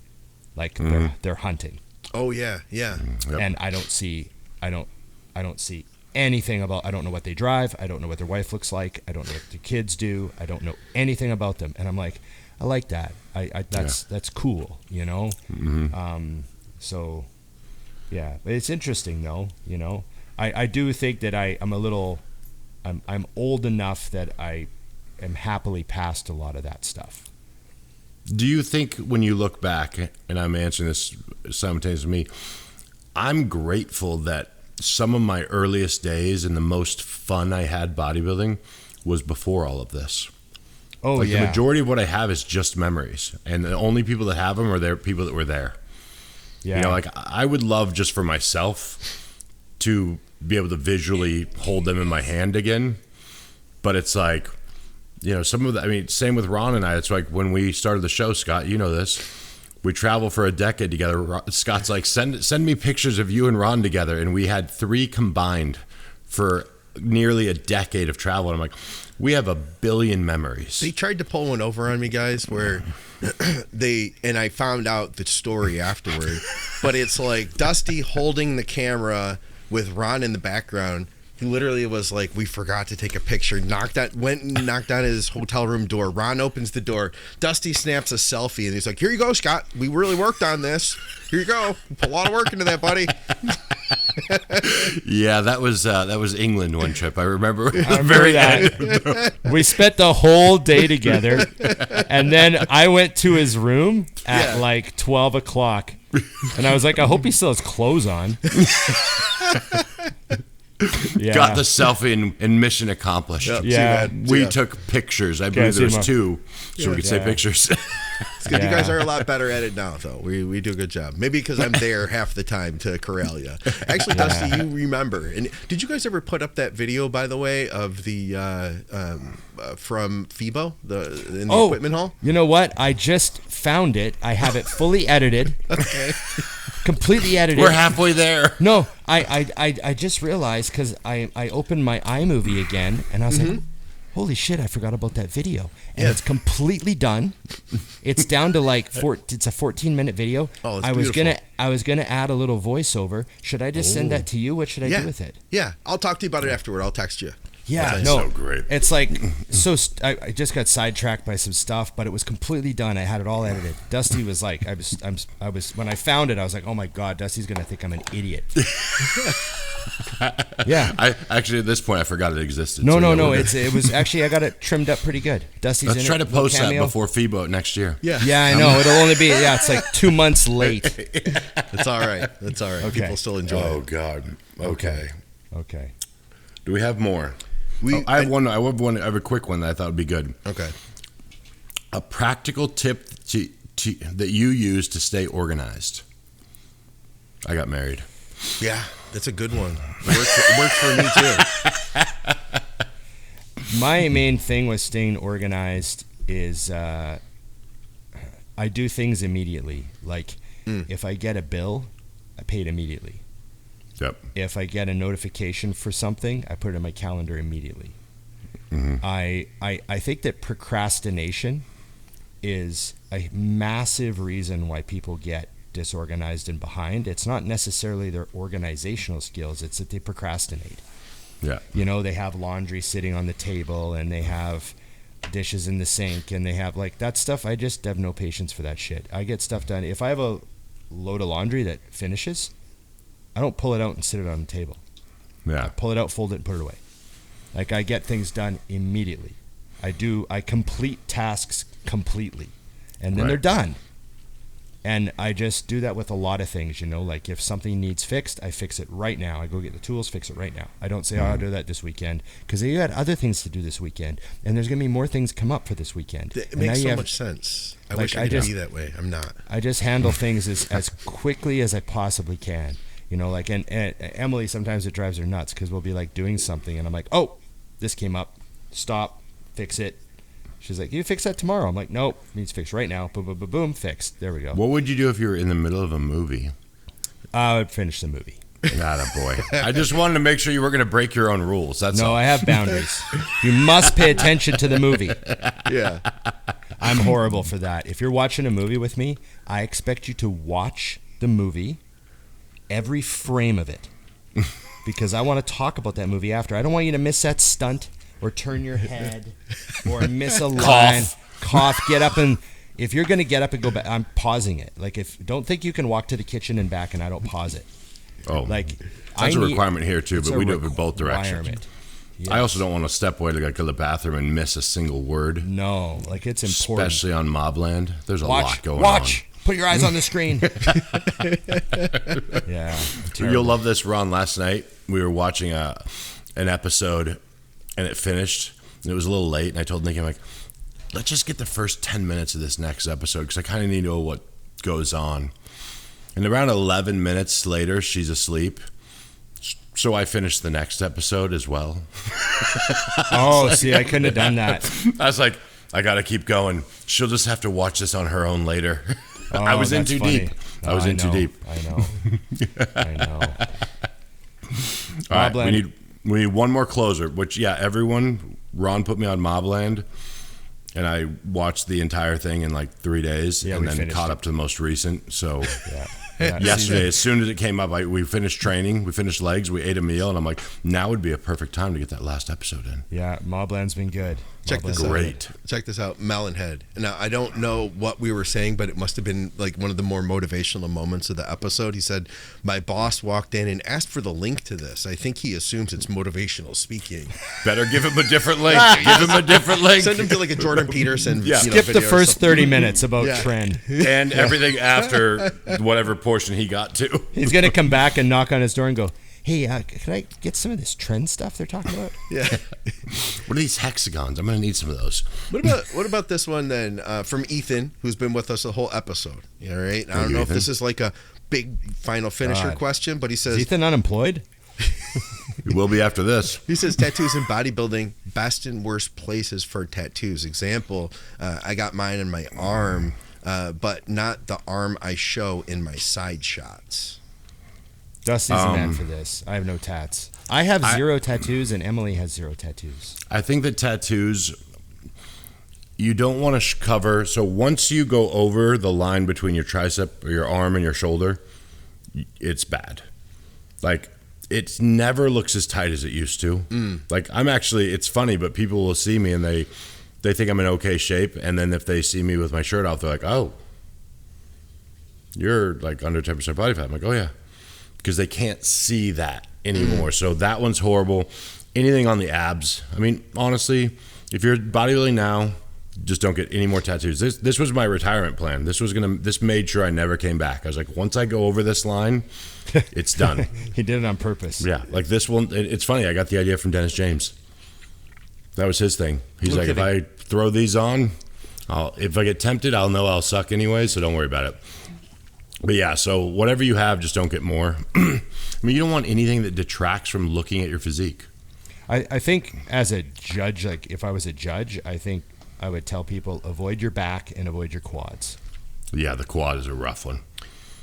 like they're hunting. Oh yeah. Yeah. Yep. And I don't see anything about. I don't know what they drive. I don't know what their wife looks like. I don't know what their kids do. I don't know anything about them. And I'm like, I like that. That's cool. Mm-hmm. So, yeah, but it's interesting though. I do think that I'm a little. I'm old enough that I am happily past a lot of that stuff. Do you think when you look back, and I'm answering this simultaneously with me, I'm grateful that some of my earliest days and the most fun I had bodybuilding was before all of this. Oh, like, yeah. the majority of what I have is just memories, and the only people that have them are there people that were there. Yeah. Like, I would love just for myself to be able to visually hold them in my hand again, but it's like, some of the, same with Ron and I. It's like when we started the show, Scott, you know this. We travel for a decade together. Scott's like, send me pictures of you and Ron together. And we had 3 combined for nearly a decade of travel. And I'm like, we have 1 billion memories. They tried to pull one over on me, guys, where and I found out the story afterward, but it's like Dusty holding the camera with Ron in the background. He literally was like, we forgot to take a picture, went and knocked on his hotel room door. Ron opens the door. Dusty snaps a selfie, and he's like, here you go, Scott. We really worked on this. Here you go. Put a lot of work into that, buddy. Yeah, that was England one trip. I remember. I remember that. We spent the whole day together, and then I went to his room at like 12 o'clock, and I was like, I hope he still has clothes on. Yeah. Got the selfie and mission accomplished. Yep. Yeah. We took pictures. I believe there was 2, so we could say pictures. It's good. You guys are a lot better at it now, though. We do a good job. Maybe because I'm there half the time to corral you. Actually, Dusty, you remember. And did you guys ever put up that video, by the way, of the from FIBO, in the equipment hall? You know what? I just found it. I have it fully edited. Okay. Completely edited. We're halfway there. No, I just realized because I opened my iMovie again, and I was like, holy shit, I forgot about that video. And it's completely done. It's down to like it's a 14-minute video. Oh, it's I was gonna add a little voiceover. Should I just send that to you? What should I do with it? Yeah, I'll talk to you about it afterward. I'll text you. Yeah, That's no, so great. It's like I just got sidetracked by some stuff, but it was completely done. I had it all edited. Dusty was like, I was when I found it, I was like, oh my god, Dusty's gonna think I'm an idiot. Yeah. I actually at this point I forgot it existed. No. It It was actually I got it trimmed up pretty good. Dusty's Let's in try it, to little post that cameo. before FIBO next year. Yeah. Yeah, I know. It'll only be it's like 2 months late. That's all right. That's all right. Okay. People still enjoy Oh it. God. Okay. Okay. Do we have more? I have one. I have a quick one that I thought would be good. Okay. A practical tip that you use to stay organized. I got married. Yeah, that's a good one. It worked for me too. My main thing with staying organized is I do things immediately. Like if I get a bill, I pay it immediately. Yep. If I get a notification for something, I put it in my calendar immediately. Mm-hmm. I think that procrastination is a massive reason why people get disorganized and behind. It's not necessarily their organizational skills, it's that they procrastinate. Yeah. You know, they have laundry sitting on the table and they have dishes in the sink and they have like that stuff. I just have no patience for that shit. I get stuff done. If I have a load of laundry that finishes, I don't pull it out and sit it on the table. Yeah. I pull it out, fold it, and put it away. Like I get things done immediately. I complete tasks completely. And then they're done. And I just do that with a lot of things, you know, like if something needs fixed, I fix it right now. I go get the tools, fix it right now. I don't say, I'll do that this weekend, because you had other things to do this weekend, and there's going to be more things come up for this weekend. It makes so much sense. I wish I could be that way. I'm not. I just handle things as quickly as I possibly can. You know, like, and Emily, sometimes it drives her nuts, because we'll be like doing something, and I'm like, oh, this came up. Stop, fix it. She's like, you fix that tomorrow. I'm like, nope, needs fixed right now. Boom, boom, boom, boom, fixed. There we go. What would you do if you were in the middle of a movie? I would finish the movie. Not a boy. I just wanted to make sure you were going to break your own rules. That's No, all. I have boundaries. You must pay attention to the movie. Yeah. I'm horrible for that. If you're watching a movie with me, I expect you to watch the movie, every frame of it, because I want to talk about that movie after. I don't want you to miss that stunt or turn your head or miss a line, cough, get up, and if you're going to get up and go back, I'm pausing it. Like, don't think you can walk to the kitchen and back and I don't pause it. Oh, like that's a requirement here too, but we do it in both requirement. directions. Yes. I also don't want to step away to go to the bathroom and miss a single word. No, like it's important. Especially on Mobland. There's a lot going on. Watch. Put your eyes on the screen. Yeah. You'll love this, Ron. Last night we were watching an episode and it finished. And it was a little late, and I told Nikki, I'm like, let's just get the first 10 minutes of this next episode because I kind of need to know what goes on. And around 11 minutes later, she's asleep. So I finished the next episode as well. Oh, see, I couldn't have done that. I was like, I got to keep going. She'll just have to watch this on her own later. Oh, I was in that's too funny. deep. I was in too deep. I know. I know. All right, Mobland. we need one more closer. Which everyone. Ron put me on Mobland, and I watched the entire thing in like 3 days, Yeah, and we then finished caught it. up to the most recent. So Yeah. yesterday, as soon as it came up, we finished training, we finished legs, we ate a meal, and I'm like, now would be a perfect time to get that last episode in. Yeah, Mobland's been good. Check this Great. out. Check this out. Melonhead. Now, I don't know what we were saying, but it must have been like one of the more motivational moments of the episode. He said, my boss walked in and asked for the link to this. I think he assumes it's motivational speaking. Better give him a different link. Give him a different link. Send him to like a Jordan Peterson. Yeah. Skip the video or first something. 30 minutes about Yeah. Tren. And everything after whatever portion he got to. He's going to come back and knock on his door and go, hey, can I get some of this Tren stuff they're talking about? Yeah. What are these hexagons? I'm going to need some of those. What about this one then from Ethan, who's been with us the whole episode? All right. I don't you, know if Ethan. this is like a big final finisher God. question, but he Is says Ethan unemployed? It will be after this. tattoos in bodybuilding, best and worst places for tattoos. Example, I got mine on my arm, but not the arm I show in my side shots. Dusty's the man for this. I have no tats. I have 0 tattoos, and Emily has 0 tattoos. I think that tattoos, you don't want to cover. So once you go over the line between your tricep or your arm and your shoulder, it's bad. Like, it never looks as tight as it used to. Like, it's funny, but people will see me and they think I'm in okay shape. And then if they see me with my shirt off, they're like, oh, you're like under 10% body fat. I'm like, oh, yeah. Because they can't see that anymore. So that one's horrible. Anything on the abs. I mean, honestly, if you're bodybuilding now, just don't get any more tattoos. This was my retirement plan. This made sure I never came back. I was like, once I go over this line, it's done. He did it on purpose. Yeah, like this one. It's funny. I got the idea from Dennis James. That was his thing. He's like, if I throw these on, if I get tempted, I'll know I'll suck anyway. So don't worry about it. But yeah, so whatever you have, just don't get more. I mean, you don't want anything that detracts from looking at your physique. I think as a judge, like if I was a judge, I think I would tell people avoid your back and avoid your quads. Yeah, the quad is a rough one.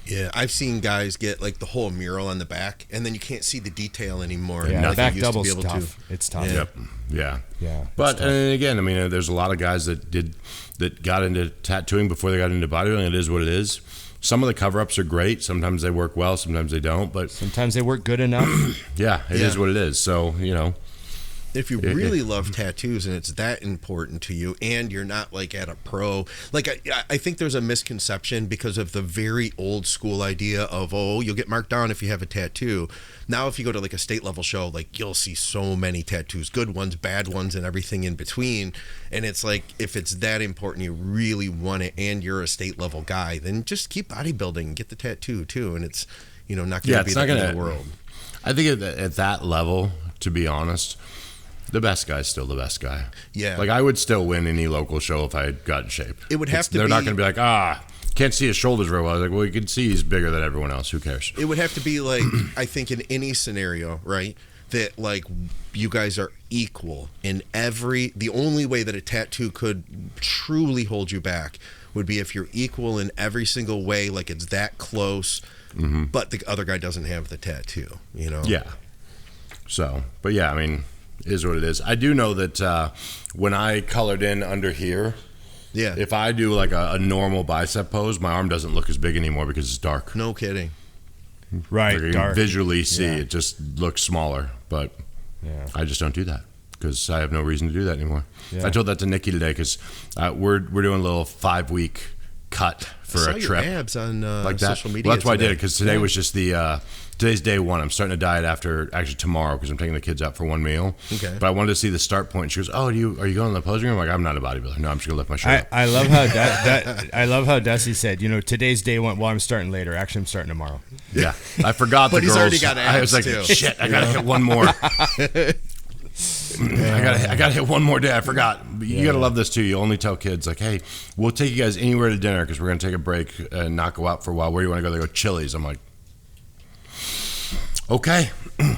Yeah, I've seen guys get like the whole mural on the back, and then you can't see the detail anymore. Yeah, like back you used to double's be able tough. to. It's tough. Yeah. Yep. Yeah. Yeah. But and again, I mean, there's a lot of guys that got into tattooing before they got into bodybuilding. It is what it is. Some of the cover-ups are great. Sometimes they work well. Sometimes they don't. But sometimes they work good enough. yeah, it is what it is. So, if you really love tattoos and it's that important to you and you're not like at a pro, like I think there's a misconception because of the very old school idea of, oh, you'll get marked down if you have a tattoo. Now, if you go to like a state level show, like you'll see so many tattoos, good ones, bad ones, and everything in between. And it's like, if it's that important, you really want it and you're a state level guy, then just keep bodybuilding and get the tattoo too. And it's, not going to be the end of the world. I think at that level, to be honest, the best guy's still the best guy. Yeah. Like, I would still win any local show if I got in shape. It would have to They're be. not going to be like, can't see his shoulders very well. I was like, well, you can see he's bigger than everyone else. Who cares? It would have to be like, I think in any scenario, right, that like you guys are equal in the only way that a tattoo could truly hold you back would be if you're equal in every single way, like it's that close, but the other guy doesn't have the tattoo, Yeah. So, but yeah, I mean, it is what it is. I do know that when I colored in under here, yeah, if I do like a normal bicep pose, my arm doesn't look as big anymore because it's dark. No kidding. Right, Like, you dark. can visually see it just looks smaller, but I just don't do that because I have no reason to do that anymore. Yeah. I told that to Nikki today because we're doing a little 5-week cut for I saw a trip. your abs on Like that. social media. Well, that's why I today. did it because today was just today's day one. I'm starting to diet actually tomorrow because I'm taking the kids out for one meal. Okay. But I wanted to see the start point. She goes, "Oh, are you going to the posing room?" I'm like, "I'm not a bodybuilder. No, I'm just gonna lift my shirt up." I love how I love how Dusty said, today's day one. Well, I'm starting later. Actually, I'm starting tomorrow. Yeah, I forgot the But he's girls. already got I was abs, like, too. shit, I gotta hit one more. I gotta hit one more day. I forgot. You gotta love this too. You only tell kids like, "Hey, we'll take you guys anywhere to dinner because we're gonna take a break and not go out for a while. Where do you want to go?" They go, "Chili's." I'm like, okay.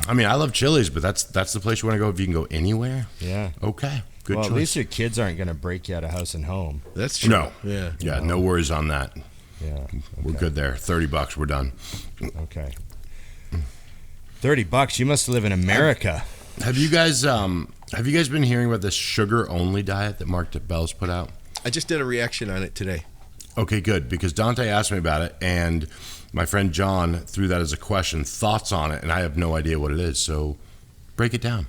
I mean, I love Chili's, but that's the place you want to go if you can go anywhere. Yeah. Okay. Good Well, choice. at least your kids aren't going to break you out of house and home. That's true. No. Yeah. Yeah. No worries on that. Yeah. We're good there. $30, we're done. Okay. $30. You must live in America. Have you guys been hearing about this sugar only diet that Mark Bell's put out? I just did a reaction on it today. Okay, good, because Dante asked me about it, and my friend John threw that as a question, thoughts on it, and I have no idea what it is. So break it down.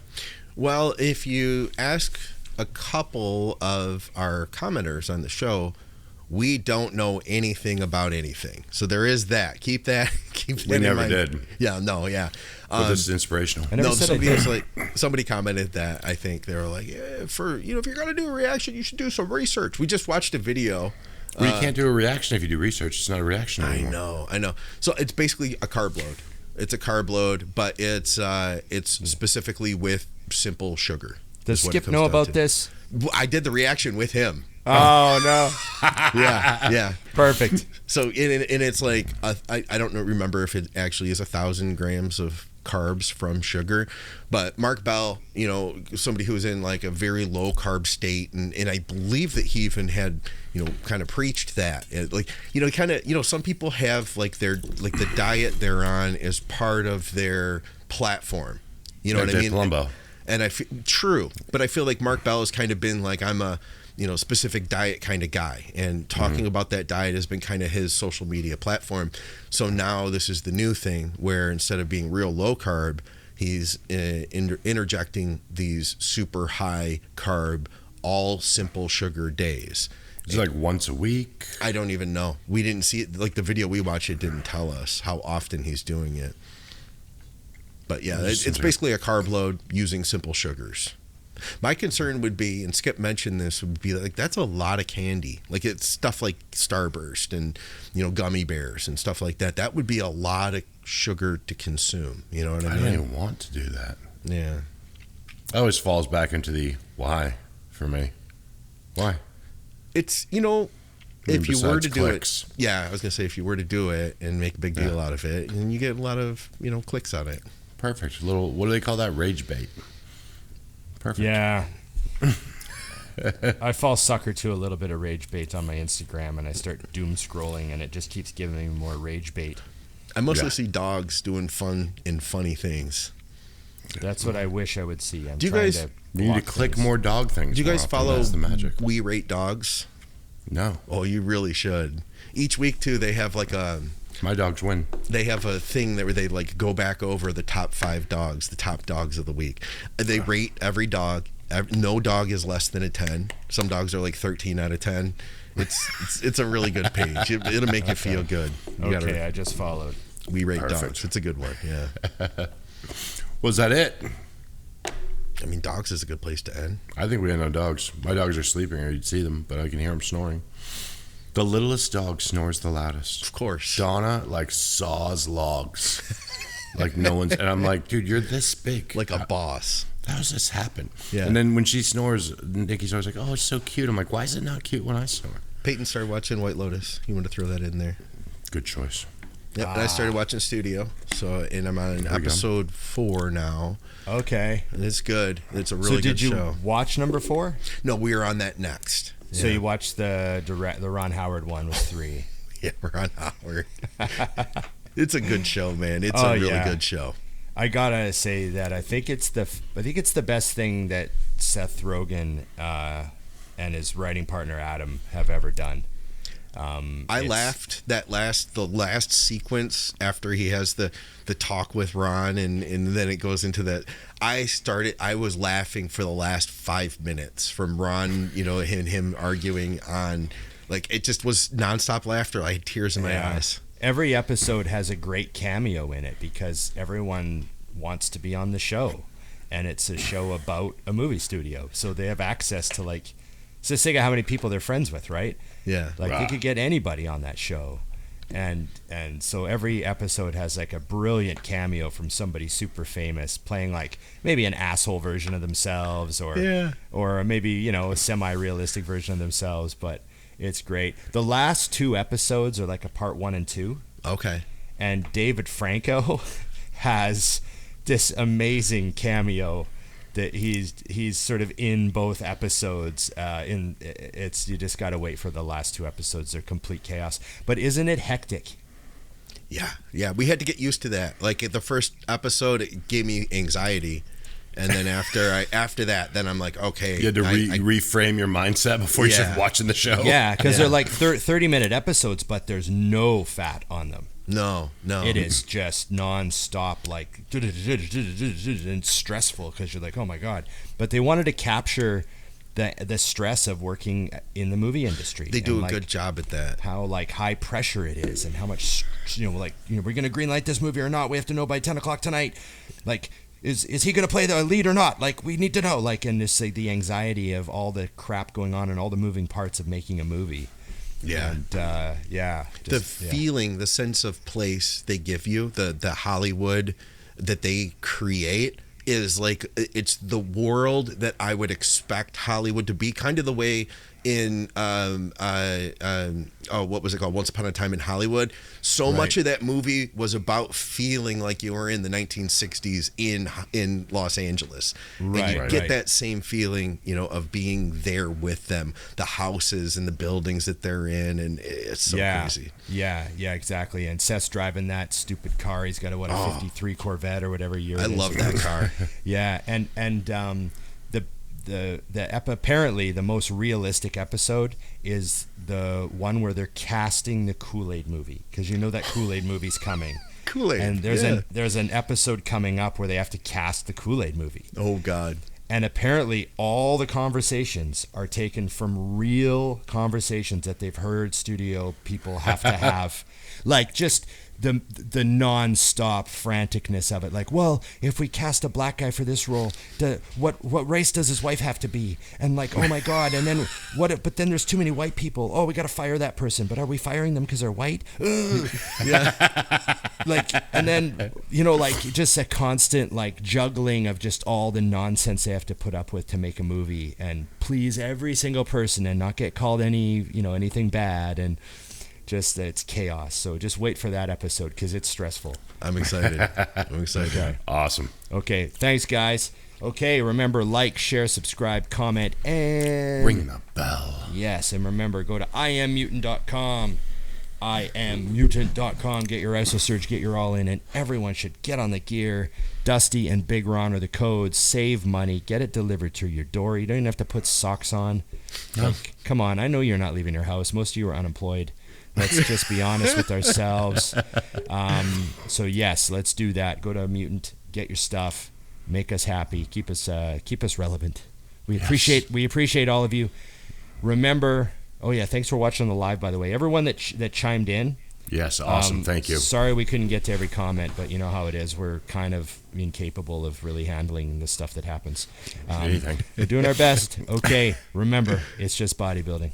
Well, if you ask a couple of our commenters on the show, we don't know anything about anything. So there is that. Keep that We in never mind. did. Yeah, no, yeah. But this is inspirational. I never said I did. Somebody commented that. I think they were like, yeah, if you're gonna do a reaction, you should do some research. We just watched a video. Well, you can't do a reaction if you do research. It's not a reaction anymore. I know. So it's basically a carb load. It's a carb load, but it's specifically with simple sugar. Does is what it Skip comes know down about to. this? I did the reaction with him. Oh, no. Yeah. Perfect. So and it's like I don't remember if it actually is 1,000 grams of carbs from sugar, but Mark Bell, somebody who was in like a very low carb state, and I believe that he even had kind of preached that, some people have like the diet they're on is part of their platform, what I mean? Palumbo. And I feel true, but I feel like Mark Bell has kind of been like, I'm a specific diet kind of guy, and talking about that diet has been kind of his social media platform. So now this is the new thing where instead of being real low carb, he's interjecting these super high carb, all simple sugar days. Is it like once a week? I don't even know. We didn't see it. Like the video we watched, it didn't tell us how often he's doing it. But yeah, it's basically a carb load using simple sugars. My concern would be, and Skip mentioned this, would be like that's a lot of candy. Like it's stuff like Starburst and gummy bears and stuff like that. That would be a lot of sugar to consume. You know what I mean? I don't even want to do that. Yeah. It always falls back into the why for me. Why? It's if you were to do clicks. it, yeah, I was gonna say if you were to do it and make a big deal out of it, and you get a lot of clicks on it. Perfect. Little, what do they call that? Rage bait. Perfect. Yeah. I fall sucker to a little bit of rage bait on my Instagram, and I start doom scrolling, and it just keeps giving me more rage bait. I mostly see dogs doing fun and funny things. That's what I wish I would see. Do you guys You need to click more dog things. Do you guys follow That's the magic. We Rate Dogs? No. Oh, you really should. Each week too, they have like My dogs win. they have a thing where they like go back over the top 5 dogs, the top dogs of the week. They rate every dog. No dog is less than a 10. Some dogs are like 13 out of 10. It's a really good page. It'll make you feel good. I just followed. We Rate Perfect. Dogs. It's a good one. Yeah. Was that it? I mean, dogs is a good place to end. I think we had no dogs. My dogs are sleeping, or you'd see them, but I can hear them snoring. The littlest dog snores the loudest. Of course. Donna saws logs. Like no one's, and I'm like, dude, you're this big. Like a boss. How does this happen? Yeah. And then when she snores, Nikki's always like, oh, it's so cute. I'm like, why is it not cute when I snore? Peyton started watching White Lotus. You want to throw that in there? Good choice. Yep, and I started watching Studio. And I'm on episode 4 now. Okay. And it's good. It's a really good show. So did you watch number 4? No, we are on that next. So you watched the Ron Howard one with 3. Yeah, Ron Howard. It's a good show, man. It's a really good show. I gotta say that I think it's the best thing that Seth Rogen and his writing partner Adam have ever done. I laughed the last sequence after he has the talk with Ron and then it goes into that. I was laughing for the last 5 minutes from Ron, and him arguing on, like, it just was nonstop laughter. I had tears in my eyes. Every episode has a great cameo in it because everyone wants to be on the show, and it's a show about a movie studio, so they have access to, like, just think of how many people they're friends with, right? Yeah. Like you could get anybody on that show. And so every episode has like a brilliant cameo from somebody super famous playing like maybe an asshole version of themselves or maybe, a semi-realistic version of themselves, but it's great. The last 2 episodes are like a part 1 and 2. Okay. And David Franco has this amazing cameo that he's sort of in both episodes. You just got to wait for the last 2 episodes. They're complete chaos. But isn't it hectic? Yeah. We had to get used to that. Like the first episode, it gave me anxiety. And then after that, then I'm like, okay. You had to reframe your mindset before you started watching the show. Yeah, because they're like 30-minute episodes, but there's no fat on them. No. It is just nonstop, like, and stressful because you're like, oh my God. But they wanted to capture the stress of working in the movie industry. They do a good job at that. How like high pressure it is, and how much we're going to greenlight this movie or not. We have to know by 10 o'clock tonight. Like, is he going to play the lead or not? Like, we need to know. Like, and just like the anxiety of all the crap going on and all the moving parts of making a movie. Yeah. And the feeling, the sense of place they give you, the Hollywood that they create is like, it's the world that I would expect Hollywood to be, kind of the way in what was it called, Once Upon a Time in Hollywood. So much of that movie was about feeling like you were in the 1960s in Los Angeles. And you get that same feeling, of being there with them, the houses and the buildings that they're in, and it's so crazy. Yeah, exactly. And Seth's driving that stupid car. He's got a 53 Corvette or whatever year it is. I love that car. Yeah, and apparently the most realistic episode is the one where they're casting the Kool-Aid movie, because that Kool-Aid movie's coming. Kool-Aid. And there's an episode coming up where they have to cast the Kool-Aid movie. Oh God. And apparently all the conversations are taken from real conversations that they've heard studio people have to have. Like, just the non-stop franticness of it. Like, well, if we cast a black guy for this role, what race does his wife have to be? And like, oh my God, and then but then there's too many white people. Oh, we got to fire that person, but are we firing them because they're white? Like, and then, like, just a constant, like, juggling of just all the nonsense they have to put up with to make a movie and please every single person and not get called anything bad, and just it's chaos. So just wait for that episode because it's stressful. I'm excited. Okay. Awesome. Okay, thanks guys. Okay, remember, like, share, subscribe, comment, and ring the bell. Yes, and remember, go to IamMutant.com. IamMutant.com. Get your IsoSurge, get your all in, and everyone should get on the gear. Dusty and Big Ron are the codes. Save money. Get it delivered to your door. You don't even have to put socks on. Like, come on, I know you're not leaving your house. Most of you are unemployed. Let's just be honest with ourselves. So yes, let's do that. Go to Mutant, get your stuff, make us happy, keep us relevant. We appreciate all of you. Remember, thanks for watching the live, by the way. Everyone that chimed in. Yes, awesome. Thank you. Sorry we couldn't get to every comment, but you know how it is. We're kind of incapable of really handling the stuff that happens. Anything. We're doing our best. Okay, remember, it's just bodybuilding.